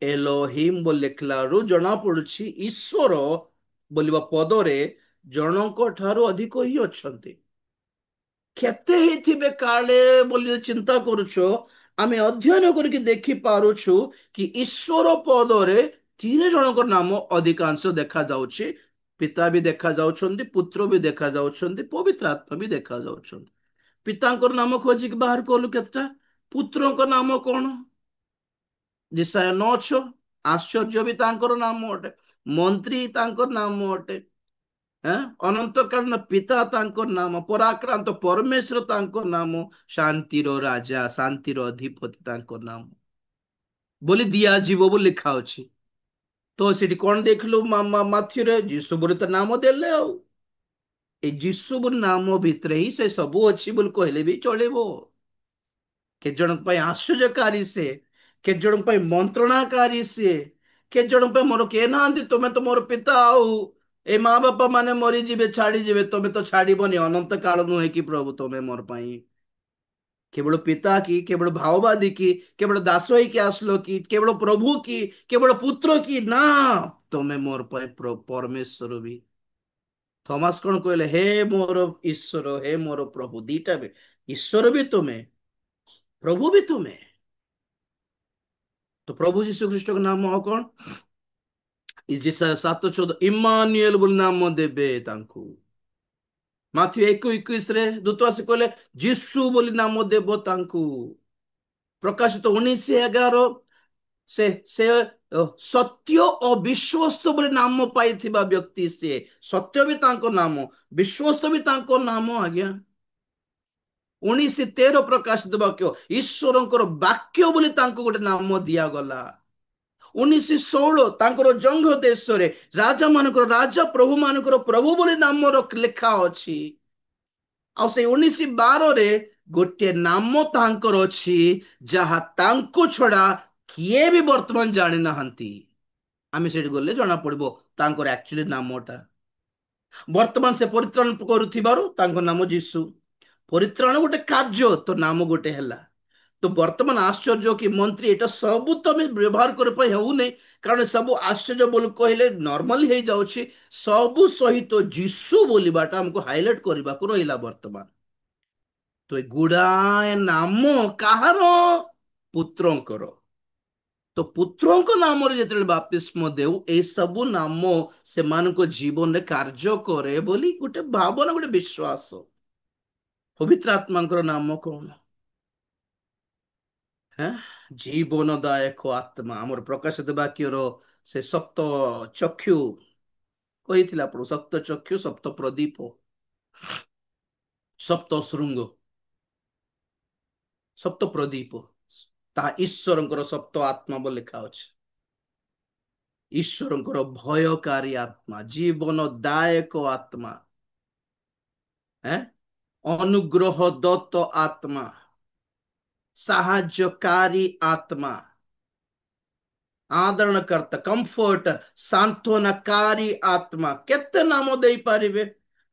ଏଲୋହିମ୍ ବୋଲି ଲେଖିଲାରୁ ଜଣା ପଡୁଛି ଈଶ୍ୱର ବୋଲିବା ପଦରେ ଜଣଙ୍କ ଠାରୁ ଅଧିକ ହିଁ ଅଛନ୍ତି। କେତେ ହେଇଥିବେ କାଳେ ବୋଲି ଚିନ୍ତା କରୁଛ, ଆମେ ଅଧ୍ୟୟନ କରିକି ଦେଖି ପାରୁଛୁ କି ଈଶ୍ୱର ପଦରେ ତିନି ଜଣଙ୍କ ନାମ ଅଧିକାଂଶ ଦେଖା ଯାଉଛି। ପିତା ବି ଦେଖା ଯାଉଛନ୍ତି, ପୁତ୍ର ବି ଦେଖା ଯାଉଛନ୍ତି, ପବିତ୍ର ଆତ୍ମା ବି ଦେଖା ଯାଉଛନ୍ତି। ପିତାଙ୍କର ନାମ ଖୋଜିକି ବାହାର କଲୁ କେତେଟା? ପୁତ୍ରଙ୍କ ନାମ କଣ? ଯେଶାୟା 9:6। ଆଶ୍ଚର୍ଯ୍ୟ ବି ତାଙ୍କର ନାମ ଅଟେ, ମନ୍ତ୍ରୀ ତାଙ୍କର ନାମ ଅଟେ, ଅନନ୍ତକାଳୀନ ପିତା ତାଙ୍କର ନାମ, ପରାକ୍ରାନ୍ତ ପରମେଶ୍ୱର ତାଙ୍କ ନାମ, ଶାନ୍ତିର ରାଜା, ଶାନ୍ତିର ଅଧିପତି ତାଙ୍କ ନାମ ବୋଲି ଦିଆଯିବ ବୋଲି ଲେଖା ଅଛି। ତ ସେଠି କଣ ଦେଖିଲୁ ମାଥ୍ୟୁରେ? ଯୀଶୁ ବୋଲି ତ ନାମ ଦେଲେ। ଆଉ ଏଇ ଯୀଶୁ ବୋଲି ନାମ ଭିତରେ ହିଁ ସେ ସବୁ ଅଛି ବୋଲି କହିଲେ ବି ଚଳିବ। କେତେ ଜଣଙ୍କ ପାଇଁ ଆଶ୍ଚର୍ଯ୍ୟକାରୀ ସେ, କେତେ ଜଣଙ୍କ ପାଇଁ ମନ୍ତ୍ରଣାକାରୀ ସିଏ, କେତେ ଜଣଙ୍କ ପାଇଁ ମୋର କିଏ ନାହାନ୍ତି, ତମେ ତ ମୋର ପିତା, ଆଉ ଏ ମା ବାପା ମାନେ ମରିଯିବେ, ଛାଡିଯିବେ, ତମେ ତ ଛାଡିବନି, ଅନନ୍ତ କାଳ ନୁହେଁ କି ପ୍ରଭୁ ତମେ ମୋର ପାଇଁ? କେବଳ ପିତା କି? କେବଳ ଭାଓବାଦୀ କି? କେବଳ ଦାସ ହେଇକି ଆସିଲ କି? କେବଳ ପ୍ରଭୁ କି? କେବଳ ପୁତ୍ର କି? ନା, ତମେ ମୋର ପାଇଁ ପରମେଶ୍ୱର ବି। ଥମାସ କଣ କହିଲେ? ହେ ମୋର ଈଶ୍ୱର, ହେ ମୋର ପ୍ରଭୁ। ଦିଟା ବି, ଈଶ୍ୱର ବି ତୁମେ, ପ୍ରଭୁ ବି ତୁମେ। ତ ପ୍ରଭୁ ଯୀଶୁ ଖ୍ରୀଷ୍ଟଙ୍କ ନାମ ଆଉ କଣ? 7:14, ଇମାନିଏଲ ବୋଲି ନାମ ଦେବେ ତାଙ୍କୁ। ମାଥ୍ୟୁ 1:21ରେ ଦୂତ ଆସି କହିଲେ, ଯୀଶୁ ବୋଲି ନାମ ଦେବ ତାଙ୍କୁ। ପ୍ରକାଶିତ 19:11, ସେ ସତ୍ୟ ଓ ବିଶ୍ୱସ୍ତ ବୋଲି ନାମ ପାଇଥିବା ବ୍ୟକ୍ତି ସିଏ। ସତ୍ୟ ବି ତାଙ୍କ ନାମ, ବିଶ୍ୱସ୍ତ ବି ତାଙ୍କ ନାମ ଆଜ୍ଞା। 19:13 ପ୍ରକାଶିତ ବାକ୍ୟ, ଈଶ୍ୱରଙ୍କର ବାକ୍ୟ ବୋଲି ତାଙ୍କୁ ଗୋଟେ ନାମ ଦିଆଗଲା। 19:16 ତାଙ୍କର ଜଙ୍ଘ ଦେଶରେ ରାଜା ମାନଙ୍କର ରାଜା, ପ୍ରଭୁ ମାନଙ୍କର ପ୍ରଭୁ ବୋଲି ନାମର ଲେଖା ଅଛି। ଆଉ ସେଇ 19:12ରେ ଗୋଟିଏ ନାମ ତାଙ୍କର ଅଛି, ଯାହା ତାଙ୍କୁ ଛଡା କିଏ ବି ବର୍ତ୍ତମାନ ଜାଣି ନାହାନ୍ତି। ଆମେ ସେଠି ଗଲେ ଜଣା ପଡିବ ତାଙ୍କର ଆକ୍ଚୁଆଲି ନାମଟା। ବର୍ତ୍ତମାନ ସେ ପରିତ୍ରାଣ କରୁଥିବାରୁ ତାଙ୍କ ନାମ ଯୀଶୁ। ପରିତ୍ରାଣ ଗୋଟେ କାର୍ଯ୍ୟ, ତ ନାମ ଗୋଟେ ହେଲା। ତ ବର୍ତ୍ତମାନ ଆଶ୍ଚର୍ଯ୍ୟ କି ମନ୍ତ୍ରୀ, ଏଟା ସବୁ ତ ଆମେ ବ୍ୟବହାର କରିବା ପାଇଁ ହେଉନି, କାରଣ ସବୁ ଆଶ୍ଚର୍ଯ୍ୟ ବୋଲି କହିଲେ ନର୍ମାଲି ହେଇଯାଉଛି। ସବୁ ସହିତ ଯୀଶୁ ବୋଲିବାଟା ଆମକୁ ହାଇଲାଇଟ କରିବାକୁ ରହିଲା ବର୍ତ୍ତମାନ। ତ ଏ ଗୁଡାଏ ନାମ କାହାର? ପୁତ୍ରଙ୍କର। ତ ପୁତ୍ରଙ୍କ ନାମରେ ଯେତେବେଳେ ବାପ୍ତିସ୍ମ ଦେଉ, ଏଇ ସବୁ ନାମ ସେମାନଙ୍କ ଜୀବନରେ କାର୍ଯ୍ୟ କରେ ବୋଲି ଗୋଟେ ଭାବନା, ଗୋଟେ ବିଶ୍ୱାସ। ପବିତ୍ର ଆତ୍ମାଙ୍କର ନାମ କଣ? ହେଁ, ଜୀବନଦାୟକ ଆତ୍ମା। ଆମର ପ୍ରକାଶିତ ବାକ୍ୟର ସେ ସପ୍ତ ଚକ୍ଷୁ କହିଥିଲା ପ୍ରଭୁ, ସପ୍ତ ଚକ୍ଷୁ, ସପ୍ତ ପ୍ରଦୀପ, ସପ୍ତ ଶୃଙ୍ଗ, ସପ୍ତ ପ୍ରଦୀପ, ତାହା ଈଶ୍ୱରଙ୍କର ସପ୍ତ ଆତ୍ମା ବୋଲି ଲେଖା ଅଛି। ଈଶ୍ୱରଙ୍କର ଭୟକାରୀ ଆତ୍ମା, ଜୀବନଦାୟକ ଆତ୍ମା, ହେଁ, ଅନୁଗ୍ରହ ଦତ୍ତ ଆତ୍ମା, ସାହାଯ୍ୟକାରୀ ଆତ୍ମା, ଆଦରଣକର୍ତ୍ତା, କମ୍ଫର୍ଟର, ସାନ୍ତ୍ୱନାକାରୀ ଆତ୍ମା। କେତେ ନାମ ଦେଇପାରିବେ?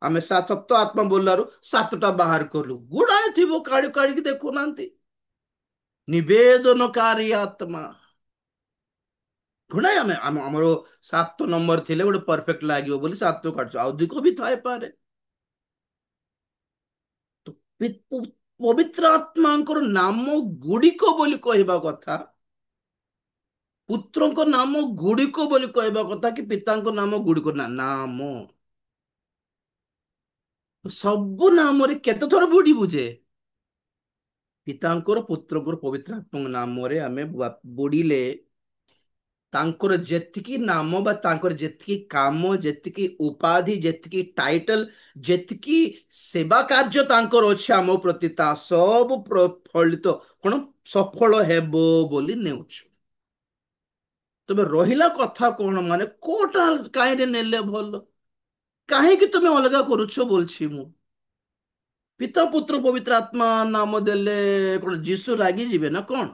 ଆମେ ସପ୍ତ ଆତ୍ମା ବୋଲାରୁ 7ଟା ବାହାର କଲୁ, ଗୁଡାଏ ଥିବ, କାଢି କାଢିକି ଦେଖୁନାହାନ୍ତି। ନିବେଦନକାରୀ ଆତ୍ମା, ଗୁଡାଏ। ଆମର 7 ନମ୍ବର ଥିଲେ ଗୋଟେ ପରଫେକ୍ଟ ଲାଗିବ ବୋଲି 7 କାଢୁଛୁ, ଆଉ ଅଧିକ ବି ଥାଇପାରେ। ତ ପବିତ୍ର ଆତ୍ମାଙ୍କର ନାମ ଗୁଡିକ ବୋଲି କହିବା କଥା, ପୁତ୍ରଙ୍କ ନାମ ଗୁଡିକ ବୋଲି କହିବା କଥା, କି ପିତାଙ୍କ ନାମ ଗୁଡିକ? ନା, ନାମ। ସବୁ ନାମରେ କେତେ ଥର ବୁଡିବୁ ଯେ? ପିତାଙ୍କର, ପୁତ୍ରଙ୍କର, ପବିତ୍ର ଆତ୍ମାଙ୍କ ନାମରେ ଆମେ ବୁଡିଲେ ତାଙ୍କର ଯେତିକି ନାମ ବା ତାଙ୍କର ଯେତିକି କାମ, ଯେତିକି ଉପାଧି, ଯେତିକି ଟାଇଟଲ, ଯେତିକି ସେବା କାର୍ଯ୍ୟ ତାଙ୍କର ଅଛି ଆମ ପ୍ରତି, ତା ସବୁ ଫଳିତ କଣ ସଫଳ ହେବ ବୋଲି ନେଉଛୁ। ତବେ ରହିଲା କଥା କଣ, ମାନେ କୋଉଟା କାହିଁରେ ନେଲେ ଭଲ? କାହିଁକି ତୁମେ ଅଲଗା କରୁଛ ବୋଲଛି ମୁଁ। ପିତା, ପୁତ୍ର, ପବିତ୍ର ଆତ୍ମା ନାମ ଦେଲେ କଣ ଯୀଶୁ ରାଗିଯିବେ ନା କଣ?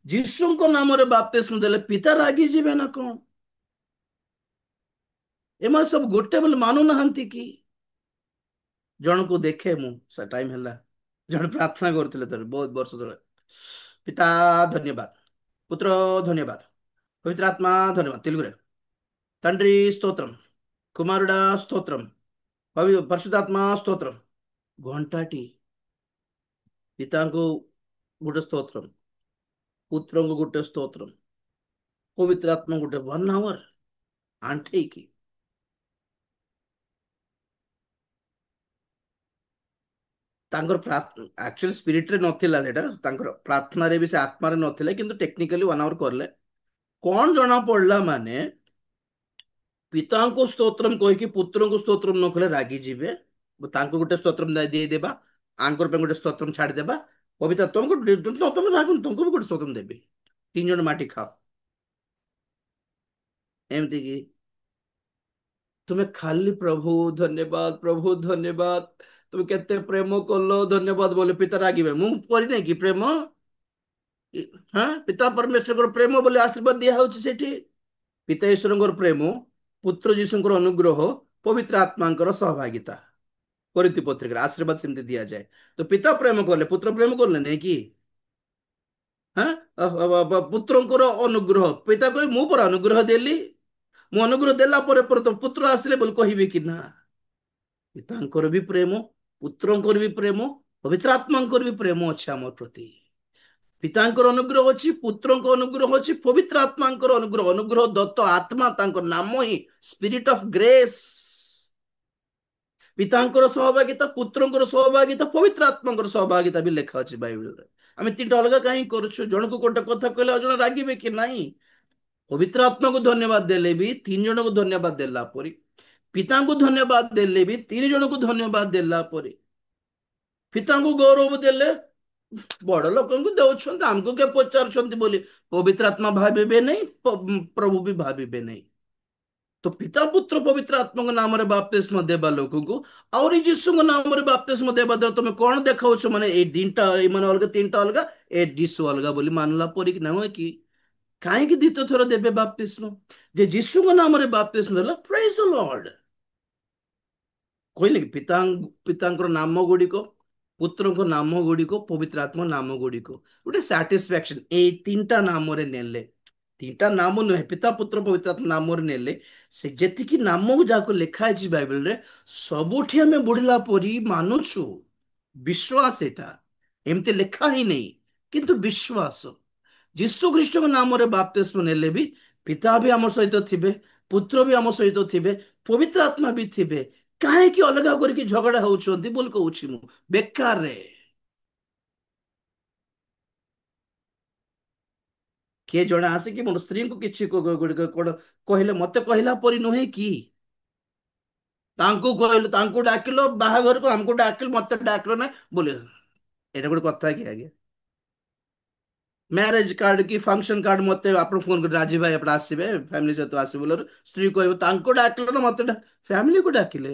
ଯୀଶୁଙ୍କ ନାମରେ ବାପ୍ତିସ୍ମ ଦେଲେ ପିତା ରାଗିଯିବେ ନା କଣ? ଏମାନେ ସବୁ ଗୋଟେ ବୋଲି ମାନୁନାହାନ୍ତି କି? ଜଣକୁ ଦେଖେ ମୁଁ, ସେ ଟାଇମ ହେଲା, ଜଣେ ପ୍ରାର୍ଥନା କରୁଥିଲେ ଥରେ ବହୁତ ବର୍ଷ ତଳେ। ପିତା ଧନ୍ୟବାଦ, ପୁତ୍ର ଧନ୍ୟବାଦ, పవిత్ర ఆత్మ ధన్యవాదం తెలుగురే. తండ్రి స్తోత్రం, కుమారుడా స్తోత్రం, పరిశుద్ధాత్మ స్తోత్రం. ଘଣ୍ଟାଟି ପିତାଙ୍କୁ ଗୋଟେ ସ୍ତୋତ୍ରମ୍, ପୁତ୍ରଙ୍କୁ ଗୋଟେ ସ୍ତୋତ୍ରମ୍, ପବିତ୍ର ଆତ୍ମା ଗୋଟେ 1 hour ଆଣ୍ଠେଇକି। ତାଙ୍କର ଆକ୍ଚୁଆଲି ସ୍ପିରିଟରେ ନଥିଲା ସେଟା, ତାଙ୍କର ପ୍ରାର୍ଥନାରେ ବି ସେ ଆତ୍ମାରେ ନଥିଲେ, କିନ୍ତୁ ଟେକ୍ନିକାଲି 1 hour କରଲେ। କଣ ଜଣା ପଡିଲା ମାନେ ପିତାଙ୍କୁ ସ୍ତୋତ୍ରମ୍ କହିକି ପୁତ୍ରଙ୍କୁ ସ୍ତୋତ୍ରମ୍ ନ କଲେ ରାଗିଯିବେ, ତାଙ୍କୁ ଗୋଟେ ସ୍ତୋତ୍ରମ୍ ଦେଇଦେବା, ଆଙ୍କର ପାଇଁ ଗୋଟେ ସ୍ତୋତ୍ରମ୍ ଛାଡିଦେବା, ପବିତ୍ର ତମକୁ ତମେ ରାଗୁନି, ତମକୁ ବି ଗୋଟେ ସ୍ତୋତ୍ରମ୍ ଦେବି, 3 ଜଣ ମାଟି ଖାଅ। ଏମିତି କି ତୁମେ ଖାଲି ପ୍ରଭୁ ଧନ୍ୟବାଦ, ପ୍ରଭୁ ଧନ୍ୟବାଦ, ତୁମେ କେତେ ପ୍ରେମ କଲ ଧନ୍ୟବାଦ ବୋଲେ ପିତା ରାଗିବେ? ମୁଁ କରିନାହିଁ କି ପ୍ରେମ? ହଁ, ପିତା ପରମେଶ୍ୱରଙ୍କର ପ୍ରେମ ବୋଲି ଆଶୀର୍ବାଦ ଦିଆ ହଉଛି ସେଠି। ପିତା ଈଶ୍ୱରଙ୍କର ପ୍ରେମ, ପୁତ୍ର ଯୀଶୁଙ୍କର ଅନୁଗ୍ରହ, ପବିତ୍ର ଆତ୍ମାଙ୍କର ସହଭାଗିତା। କରିନ୍ତି ପତ୍ରିକାରେ ଆଶୀର୍ବାଦ ସେମିତି ଦିଆଯାଏ। ତ ପିତା ପ୍ରେମ କଲେ, ପୁତ୍ର ପ୍ରେମ କଲେ ନାଇଁ କି? ହଁ, ପୁତ୍ରଙ୍କର ଅନୁଗ୍ରହ, ପିତା କହେ ମୁଁ ପରା ଅନୁଗ୍ରହ ଦେଲି, ମୁଁ ଅନୁଗ୍ରହ ଦେଲା ପରେ ପରେ ତ ପୁତ୍ର ଆସିଲେ ବୋଲି କହିବି କି ନା? ପିତାଙ୍କର ବି ପ୍ରେମ, ପୁତ୍ରଙ୍କର ବି ପ୍ରେମ, ପବିତ୍ର ଆତ୍ମାଙ୍କର ବି ପ୍ରେମ ଅଛି ଆମ ପ୍ରତି। ପିତାଙ୍କର ଅନୁଗ୍ରହ ଅଛି, ପୁତ୍ରଙ୍କ ଅନୁଗ୍ରହ ଅଛି, ପବିତ୍ର ଆତ୍ମାଙ୍କର ଅନୁଗ୍ରହ, ଅନୁଗ୍ରହ ଦତ୍ତ ଆତ୍ମା, ତାଙ୍କ ନାମ ହିଁ ସ୍ପିରିଟ ଅଫ ଗ୍ରେସ୍। ପିତାଙ୍କର ସହଭାଗିତା, ପୁତ୍ରଙ୍କର ସହଭାଗିତା, ପବିତ୍ର ଆତ୍ମାଙ୍କର ସହଭାଗିତା ବି ଲେଖା ଅଛି ବାଇବଲରେ। ଆମେ ତିନିଟା ଅଲଗା କାହିଁ କରୁଛୁ? ଜଣକୁ ଗୋଟେ କଥା କହିଲେ ଆଉ ଜଣେ ରାଗିବେ କି ନାହିଁ? ପବିତ୍ର ଆତ୍ମାକୁ ଧନ୍ୟବାଦ ଦେଲେ ବି ତିନି ଜଣଙ୍କୁ ଧନ୍ୟବାଦ ଦେଲା ପରି, ପିତାଙ୍କୁ ଧନ୍ୟବାଦ ଦେଲେ ବି ତିନି ଜଣଙ୍କୁ ଧନ୍ୟବାଦ ଦେଲା ପରି, ପିତାଙ୍କୁ ଗୌରବ ଦେଲେ ବଡ ଲୋକଙ୍କୁ ଦେଉଛନ୍ତି, ଆମକୁ କିଏ ପଚାରୁଛନ୍ତି ବୋଲି ପବିତ୍ର ଆତ୍ମା ଭାବିବେ ନାହିଁ, ପ୍ରଭୁ ବି ଭାବିବେ ନାହିଁ। ତ ପିତା ପୁତ୍ର ପବିତ୍ର ଆତ୍ମାଙ୍କ ନାମରେ ବାପ୍ତିସ୍ମ ଦେବା ଲୋକଙ୍କୁ ଆହୁରି ଯୀଶୁଙ୍କ ନାମରେ ବାପ୍ତିସ୍ମ ଦେବା ଦ୍ୱାରା ତମେ କଣ ଦେଖାଉଛ? ମାନେ ଏଇ ଦିନଟା, ଏଇ ମାନେ ଅଲଗା, ତିନିଟା ଅଲଗା, ଏ ଯୀଶୁ ଅଲଗା ବୋଲି ମାନିଲା ପରି କି ନୁହେଁ କି? କାହିଁକି ଦ୍ୱିତୀୟ ଥର ଦେବେ ବାପ୍ତିସ୍ମ? ଯେ ଯୀଶୁଙ୍କ ନାମରେ ବାପ୍ତିସ୍ମ ଦେଲା, ପ୍ରେଜ୍ ଦ ଲର୍ଡ। କହିଲେ କି ପିତାଙ୍କର ନାମ ଗୁଡ଼ିକ, ପୁତ୍ରଙ୍କ ନାମ ଗୁଡ଼ିକ, ପବିତ୍ର ଆତ୍ମା ନାମ ଗୁଡ଼ିକ, ଗୋଟେ ସାଟିସ୍ଫାକ୍ସନ ଏଇ ତିନିଟା ନାମରେ ନେଲେ, ତିନିଟା ନାମ ନୁହେଁ, ପିତା ପୁତ୍ର ପବିତ୍ର ଆତ୍ମା ନାମରେ ନେଲେ, ସେ ଯେତିକି ନାମ ଯାହାକୁ ଲେଖା ହେଇଛି ବାଇବଲରେ ସବୁଠି ଆମେ ବୁଡ଼ିଲା ପରି ମାନୁଛୁ। ବିଶ୍ୱାସ ଏଟା, ଏମିତି ଲେଖା ହିଁ ନେଇ, କିନ୍ତୁ ବିଶ୍ୱାସ। ଯୀଶୁ ଖ୍ରୀଷ୍ଟଙ୍କ ନାମରେ ବାପ୍ତିସ୍ମ ନେଲେ ବି ପିତା ବି ଆମ ସହିତ ଥିବେ, ପୁତ୍ର ବି ଆମ ସହିତ ଥିବେ, ପବିତ୍ର ଆତ୍ମା ବି ଥିବେ। କାହିଁକି ଅଲଗା କରିକି ଝଗଡା ହଉଛନ୍ତି ବୋଲି କହୁଛି ମୁଁ, ବେକାରରେ। କିଏ ଜଣେ ଆସିକି ମୋର ସ୍ତ୍ରୀଙ୍କୁ କିଛି କଣ କହିଲେ, ମତେ କହିଲା ପରି ନୁହେଁ କି? ତାଙ୍କୁ କହିଲୁ, ତାଙ୍କୁ ଡାକିଲ ବାହାଘରକୁ, ଆମକୁ ଡାକିଲ, ମତେ ଡାକିଲ ନା ବୋଲି, ଏଇଟା ଗୋଟେ କଥା କି ଆଜ୍ଞା? ମ୍ୟାରେଜ କାର୍ଡ କି ଫଙ୍କସନ କାର୍ଡ ମତେ ଆପଣ ଫୋନ କରି, ରାଜୀବ ଭାଇ ଆପଣ ଆସିବେ ଫ୍ୟାମିଲି ସହିତ ଆସିବେ ବୋଲି, ସ୍ତ୍ରୀ କହିବ ତାଙ୍କୁ ଡାକିଲ ନା ମତେ ଫ୍ୟାମିଲିକୁ ଡାକିଲେ?